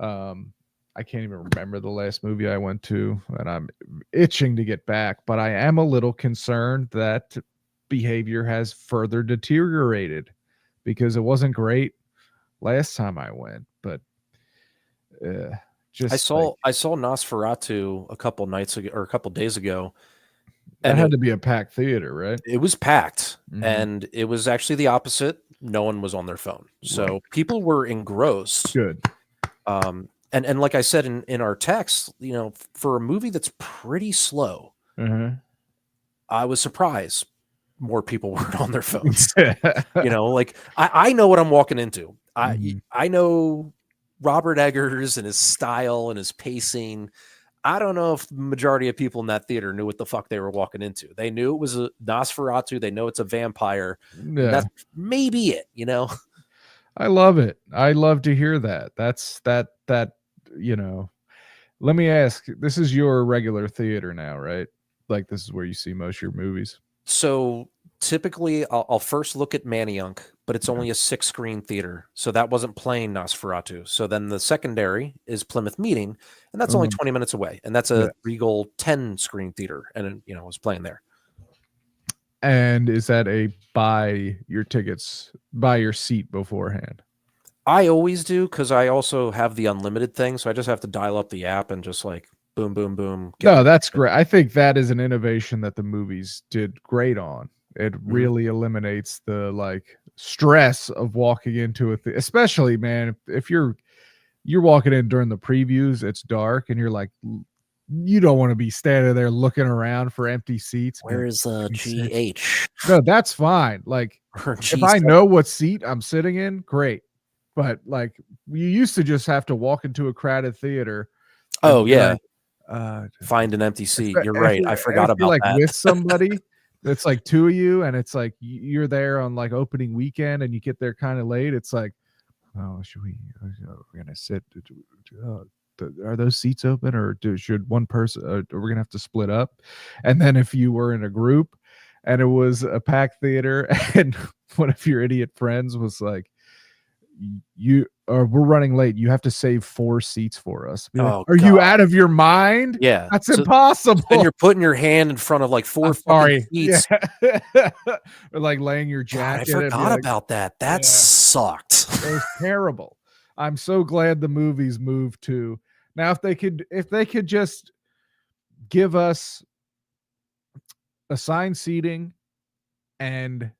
Speaker 1: I can't even remember the last movie I went to, and I'm itching to get back, but I am a little concerned that behavior has further deteriorated because it wasn't great last time I went, but just
Speaker 2: I saw Nosferatu a couple nights ago or a couple days ago.
Speaker 1: that
Speaker 2: And
Speaker 1: had to be a packed theater, right?
Speaker 2: it was packed,
Speaker 1: Mhm.
Speaker 2: and it was actually the opposite. No one was on their phone. So people were engrossed.
Speaker 1: Good.
Speaker 2: And like I said in our text, for a movie that's pretty slow, I was surprised more people weren't on their phones. Like I know what I'm walking into. I know Robert Eggers and his style and his pacing. I don't know if the majority of people in that theater knew what the fuck they were walking into. They knew it was a Nosferatu. They know it's a vampire.
Speaker 1: Yeah.
Speaker 2: That's maybe it,
Speaker 1: I love it. I love to hear that. That's that, let me ask, this is your regular theater now, right? Like this is where you see most of your movies.
Speaker 2: So typically I'll first look at Manayunk, but it's only a 6-screen theater. So that wasn't playing Nosferatu. So then the secondary is Plymouth Meeting, and that's only 20 minutes away. And that's a Regal 10-screen theater. And, I was playing there.
Speaker 1: And is that a buy your seat beforehand?
Speaker 2: I always do, because I also have the unlimited thing. So I just have to dial up the app and just like boom, boom, boom.
Speaker 1: No, that's great. I think that is an innovation that the movies did great on. It really eliminates the like stress of walking into a especially, man, if you're walking in during the previews, it's dark and you're like, you don't want to be standing there looking around for empty seats.
Speaker 2: Where is GH?
Speaker 1: No, that's fine. Like if I know what seat I'm sitting in, great. But like you used to just have to walk into a crowded theater.
Speaker 2: Oh yeah.
Speaker 1: Like,
Speaker 2: find an empty seat. You're right. I forgot about
Speaker 1: like
Speaker 2: that.
Speaker 1: With somebody that's like 2 of you, and it's like you're there on like opening weekend, and you get there kind of late. It's like, oh, we're gonna sit. Are those seats open, or should one person? We're gonna have to split up. And then if you were in a group, and it was a packed theater, and one of your idiot friends was like, we're running late. You have to save 4 seats for us." Be like,
Speaker 2: Oh
Speaker 1: "Are you
Speaker 2: god.
Speaker 1: out of your mind?
Speaker 2: Yeah.
Speaker 1: That's
Speaker 2: So then
Speaker 1: impossible."
Speaker 2: you're putting your hand in front of like 4
Speaker 1: I'm
Speaker 2: fucking
Speaker 1: sorry. Yeah.
Speaker 2: seats.
Speaker 1: Or like laying your
Speaker 2: God, I
Speaker 1: jacket and be
Speaker 2: forgot
Speaker 1: like,
Speaker 2: about that. That
Speaker 1: yeah,
Speaker 2: sucked.
Speaker 1: it was terrible. I'm so glad the movies moved to now if they could just give us assigned seating and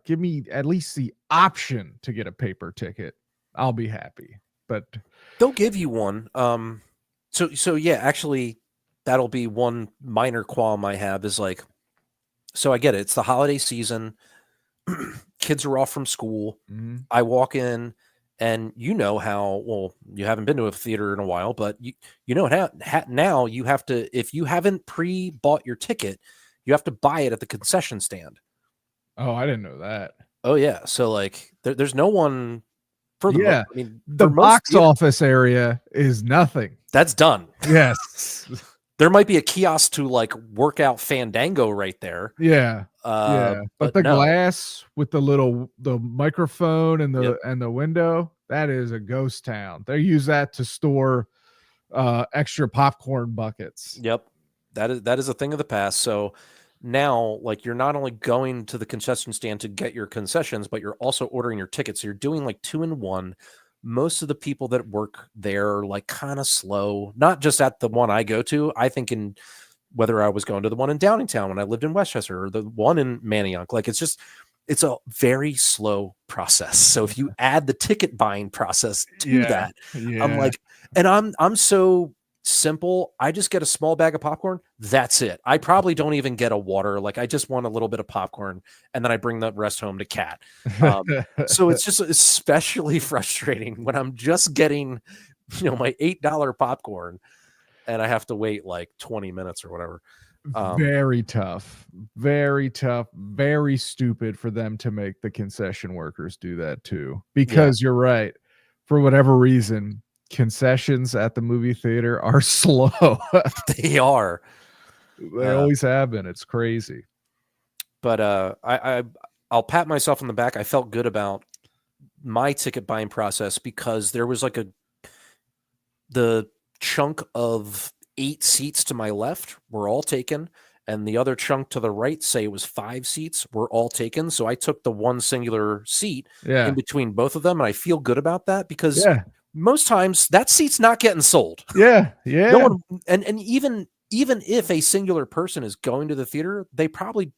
Speaker 1: give me at least the option to get a paper ticket, I'll be happy. But
Speaker 2: They'll give you one. So yeah, actually that'll be one minor qualm I have is like, so I get it. It's the holiday season. Kids are off from school.
Speaker 1: mhm,
Speaker 2: I walk in and you know how, well, you haven't been to a theater in a while, but you know now you have to, if you haven't pre-bought your ticket, you have to buy it at the concession stand.
Speaker 1: oh, I didn't know that.
Speaker 2: Oh yeah. So like there's no one
Speaker 1: Yeah,
Speaker 2: I mean,
Speaker 1: the
Speaker 2: for most
Speaker 1: box
Speaker 2: theaters,
Speaker 1: office area is nothing.
Speaker 2: that's done.
Speaker 1: Yes.
Speaker 2: There might be a kiosk to like work out Fandango right there.
Speaker 1: Yeah. Yeah, but
Speaker 2: But
Speaker 1: the
Speaker 2: no.
Speaker 1: glass with the microphone and
Speaker 2: Yep.
Speaker 1: the window, that is a ghost town. They use that to store, extra popcorn buckets.
Speaker 2: Yep. That is a thing of the past. So now, like, you're not only going to the concession stand to get your concessions, but you're also ordering your tickets. So you're doing like 2 in 1. Most of the people that work there are like kind of slow, not just at the one I go to. I think in whether I was going to the one in Downingtown when I lived in Westchester or the one in Manayunk, like it's a very slow process. So if you add the ticket buying process to
Speaker 1: Yeah.
Speaker 2: that, I'm
Speaker 1: Yeah.
Speaker 2: like, and I'm so simple. I just get a small bag of popcorn. That's it. I probably don't even get a water. Like I just want a little bit of popcorn, and then I bring the rest home to Cat. So it's just especially frustrating when I'm just getting, my $8 popcorn, and I have to wait like 20 minutes or whatever.
Speaker 1: Very tough. Very tough. Very stupid for them to make the concession workers do that too.
Speaker 2: Yeah,
Speaker 1: Because you're right. For whatever reason, concessions at the movie theater are slow.
Speaker 2: they are.
Speaker 1: They always have been. It's crazy.
Speaker 2: But I'll pat myself on the back. I felt good about my ticket buying process because there was like the chunk of 8 seats to my left were all taken, and the other chunk to the right, say it was 5 seats, were all taken. So I took the one singular seat in
Speaker 1: Yeah.
Speaker 2: between both of them, and I feel good about that because
Speaker 1: Yeah.
Speaker 2: most times that seat's not getting sold.
Speaker 1: Yeah.
Speaker 2: No
Speaker 1: Yeah.
Speaker 2: one, and even if a singular person is going to the theater, they probably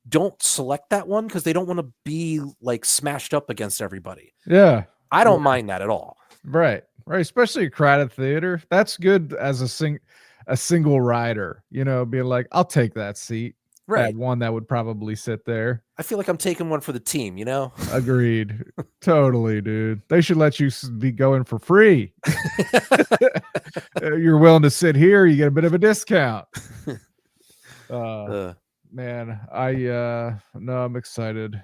Speaker 2: don't select that one because they don't want to be like smashed up against everybody.
Speaker 1: Yeah.
Speaker 2: I don't mind that at all.
Speaker 1: Right. Right. Especially a crowded theater. That's good as a single rider, being like, I'll take that seat. That
Speaker 2: Right.
Speaker 1: one that would probably sit there.
Speaker 2: I feel like I'm taking one for the team,
Speaker 1: Agreed. Totally, dude. They should let you be going for free. You're willing to sit here, you get a bit of a discount.
Speaker 2: Uh,
Speaker 1: Man, no, I'm excited.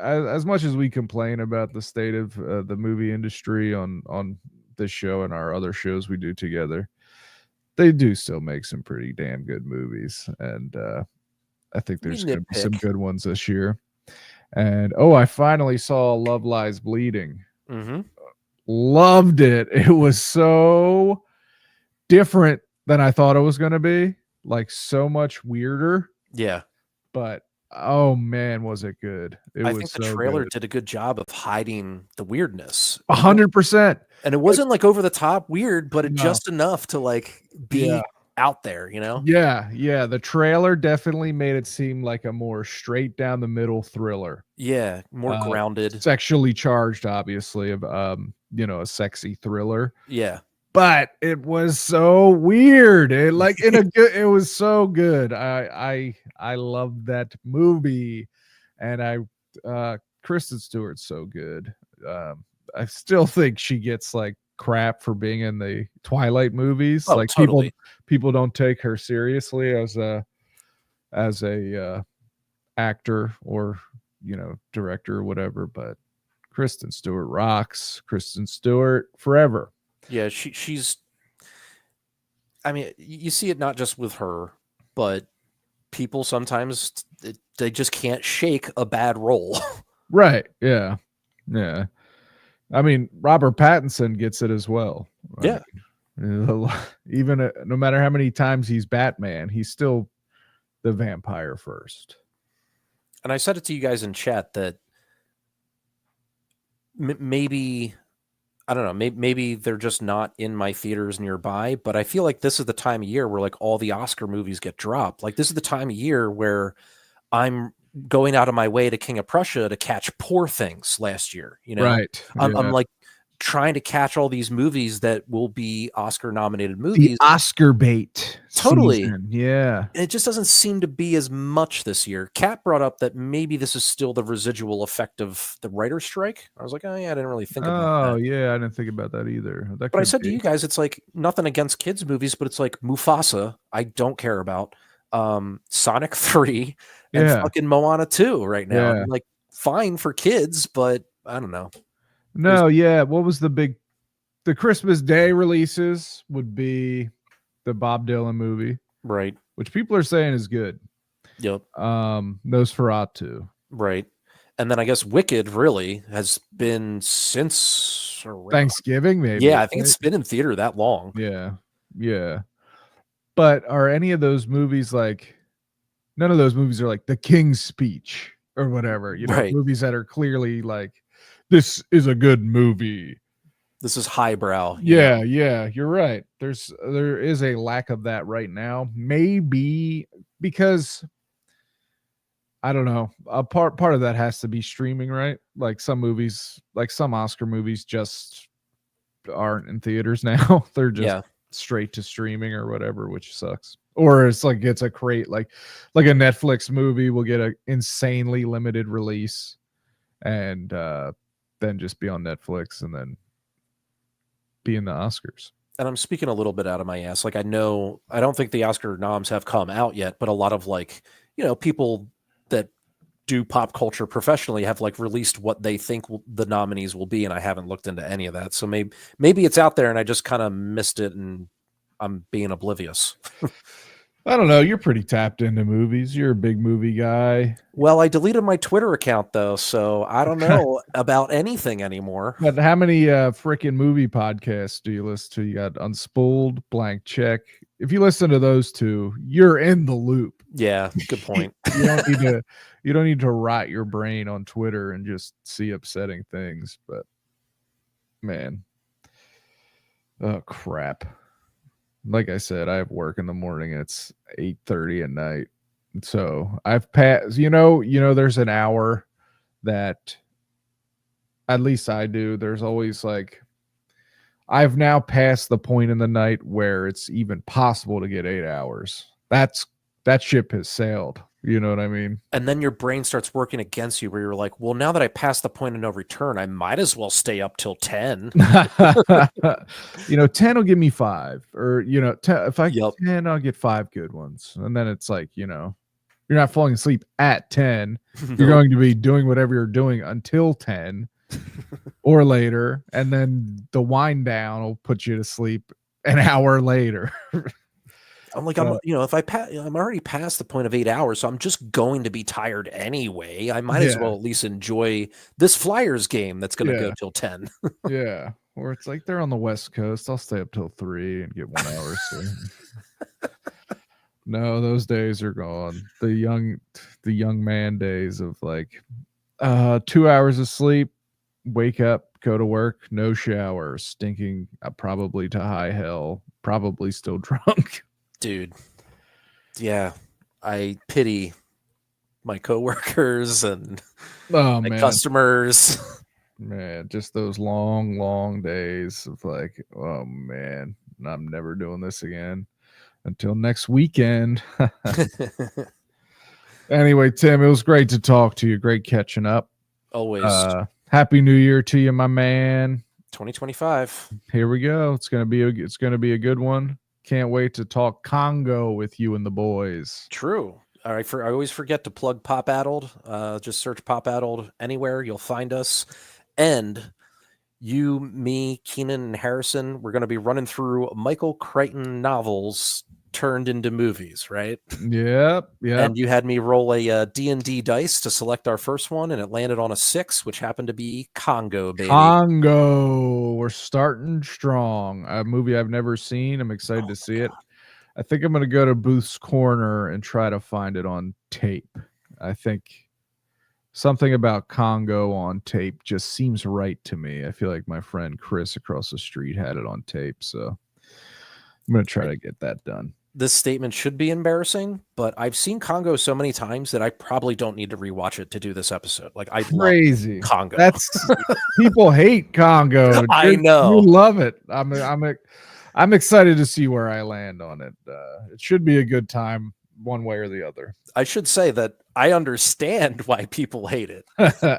Speaker 1: As much as we complain about the state of the movie industry on this show and our other shows we do together, they do still make some pretty damn good movies, and I think
Speaker 2: we
Speaker 1: there's going to be some
Speaker 2: nitpick.
Speaker 1: good ones this year. And I finally saw Love Lies Bleeding.
Speaker 2: Mm-hmm.
Speaker 1: Loved it. It was so different than I thought it was going to be. Like so much weirder,
Speaker 2: Yeah.
Speaker 1: but oh man, was it good.
Speaker 2: I
Speaker 1: Was
Speaker 2: think the
Speaker 1: so
Speaker 2: trailer
Speaker 1: good.
Speaker 2: did a good job of hiding the weirdness.
Speaker 1: 100%.
Speaker 2: And it wasn't like over the top weird, but it
Speaker 1: No.
Speaker 2: just enough to like
Speaker 1: Yeah.
Speaker 2: be out there,
Speaker 1: Yeah. Yeah. The trailer definitely made it seem like a more straight down the middle thriller.
Speaker 2: Yeah, more grounded.
Speaker 1: Sexually charged, obviously, of a sexy thriller.
Speaker 2: Yeah.
Speaker 1: But it was so weird. It like in a good. It was so good. I loved that movie, and Kristen Stewart's so good. I still think she gets like crap for being in the Twilight movies.
Speaker 2: Oh,
Speaker 1: Like
Speaker 2: totally.
Speaker 1: people don't take her seriously as a actor or director or whatever. But Kristen Stewart rocks. Kristen Stewart forever.
Speaker 2: Yeah, she's I mean, you see it not just with her, but people sometimes they just can't shake a bad role.
Speaker 1: Right. Yeah. Yeah. I mean, Robert Pattinson gets it as well. I
Speaker 2: Yeah.
Speaker 1: mean, even no matter how many times he's Batman, he's still the vampire first.
Speaker 2: And I said it to you guys in chat that maybe I don't know, maybe they're just not in my theaters nearby, but I feel like this is the time of year where like all the Oscar movies get dropped. Like this is the time of year where I'm going out of my way to King of Prussia to catch Poor Things last year, you know?
Speaker 1: Right.
Speaker 2: I'm
Speaker 1: Yeah.
Speaker 2: like trying to catch all these movies that will be Oscar nominated
Speaker 1: The
Speaker 2: movies.
Speaker 1: Oscar bait
Speaker 2: Totally.
Speaker 1: season. Yeah.
Speaker 2: And it just doesn't seem to be as much this year. Kat brought up that maybe this is still the residual effect of the writer's strike. I was like, oh yeah, I didn't really think about
Speaker 1: Oh,
Speaker 2: that.
Speaker 1: yeah. I didn't think about that either. That
Speaker 2: But I
Speaker 1: could
Speaker 2: said to
Speaker 1: be.
Speaker 2: you guys, it's like nothing against kids movies, but it's like Mufasa, I don't care about. Sonic 3 and
Speaker 1: Yeah.
Speaker 2: fucking Moana 2 right now.
Speaker 1: Yeah.
Speaker 2: I'm like, fine for kids, but I don't know. There's
Speaker 1: No, yeah. What was the Christmas Day releases would be the Bob Dylan movie,
Speaker 2: right.
Speaker 1: which people are saying is good.
Speaker 2: Yep.
Speaker 1: Nosferatu.
Speaker 2: Right. And then I guess Wicked really has been since around,
Speaker 1: Thanksgiving, maybe.
Speaker 2: yeah, I think
Speaker 1: Right?
Speaker 2: it's been in theater that long.
Speaker 1: Yeah. Yeah. But are any of those movies like none of those movies are like The King's Speech or whatever,
Speaker 2: Right.
Speaker 1: movies that are clearly like this is a good movie.
Speaker 2: This is highbrow.
Speaker 1: Yeah, yeah, you're right. There is a lack of that right now. Maybe because I don't know. A part of that has to be streaming, right? Like some movies, like some Oscar movies just aren't in theaters now. They're just
Speaker 2: Yeah.
Speaker 1: straight to streaming or whatever, which sucks. Or it's like it's a crate like a Netflix movie will get an insanely limited release and then just be on Netflix and then be in the Oscars.
Speaker 2: And I'm speaking a little bit out of my ass. Like I know I don't think the Oscar noms have come out yet, but a lot of like, people that do pop culture professionally have like released what they think the nominees will be, and I haven't looked into any of that. So maybe it's out there and I just kind of missed it and I'm being oblivious.
Speaker 1: I don't know. You're pretty tapped into movies. You're a big movie guy.
Speaker 2: Well, I deleted my Twitter account though, so I don't know about anything anymore.
Speaker 1: But how many freaking movie podcasts do you listen to? You got Unspooled, Blank Check. If you listen to those two, you're in the loop.
Speaker 2: Yeah, good point.
Speaker 1: You don't need to rot your brain on Twitter and just see upsetting things. But man, oh crap! Like I said, I have work in the morning. It's 8:30 at night, so I've passed. There's an hour that at least I do. There's always like I've now passed the point in the night where it's even possible to get 8 hours. That ship has sailed. You know what I mean?
Speaker 2: And then your brain starts working against you where you're like, well, now that I passed the point of no return, I might as well stay up till 10.
Speaker 1: 10 will give me 5 or, 10, if I
Speaker 2: Yep.
Speaker 1: get 10, I'll get 5 good ones. And then it's like, you're not falling asleep at 10. You're going to be doing whatever you're doing until 10 or later. And then the wind down will put you to sleep an hour later.
Speaker 2: I'm like, if I'm already past the point of 8 hours, so I'm just going to be tired anyway. I might as well at least enjoy this Flyers game that's going to go till 10.
Speaker 1: Yeah. Or it's like they're on the West Coast. I'll stay up till 3 and get 1 hour sleep. No, those days are gone. The young man days of like 2 hours of sleep, wake up, go to work, no shower, stinking probably to high hell, probably still drunk.
Speaker 2: Dude. Yeah. I pity my coworkers and my customers.
Speaker 1: Man, just those long, long days of like, oh man, I'm never doing this again until next weekend. Anyway, Tim, it was great to talk to you. Great catching up.
Speaker 2: Always.
Speaker 1: Happy New Year to you, my man.
Speaker 2: 2025.
Speaker 1: Here we go. It's gonna be a good one. Can't wait to talk Congo with you and the boys.
Speaker 2: True. All right. I always forget to plug Pop Addled. Just search Pop Addled anywhere. You'll find us. And you, me, Keenan, and Harrison, we're going to be running through Michael Crichton novels turned into movies, right?
Speaker 1: Yep.
Speaker 2: And you had me roll a D&D dice to select our first one, and it landed on a 6, which happened to be Congo, baby.
Speaker 1: Congo. We're starting strong. A movie I've never seen. I'm excited to see it. I think I'm going to go to Booth's Corner and try to find it on tape. I think something about Congo on tape just seems right to me. I feel like my friend Chris across the street had it on tape, so I'm going to try to get that done.
Speaker 2: This statement should be embarrassing, but I've seen Congo so many times that I probably don't need to rewatch it to do this episode. Like, I
Speaker 1: Crazy
Speaker 2: love Congo.
Speaker 1: That's people hate Congo.
Speaker 2: I know.
Speaker 1: You love it. I'm excited to see where I land on it. It should be a good time, one way or the other.
Speaker 2: I should say that I understand why people hate it.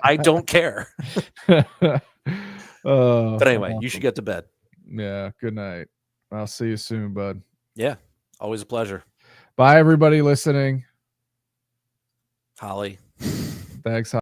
Speaker 2: I don't care. But anyway, awesome. You should get to bed.
Speaker 1: Yeah. Good night. I'll see you soon, bud.
Speaker 2: Yeah. Always a pleasure.
Speaker 1: Bye, everybody listening.
Speaker 2: Holly.
Speaker 1: Thanks.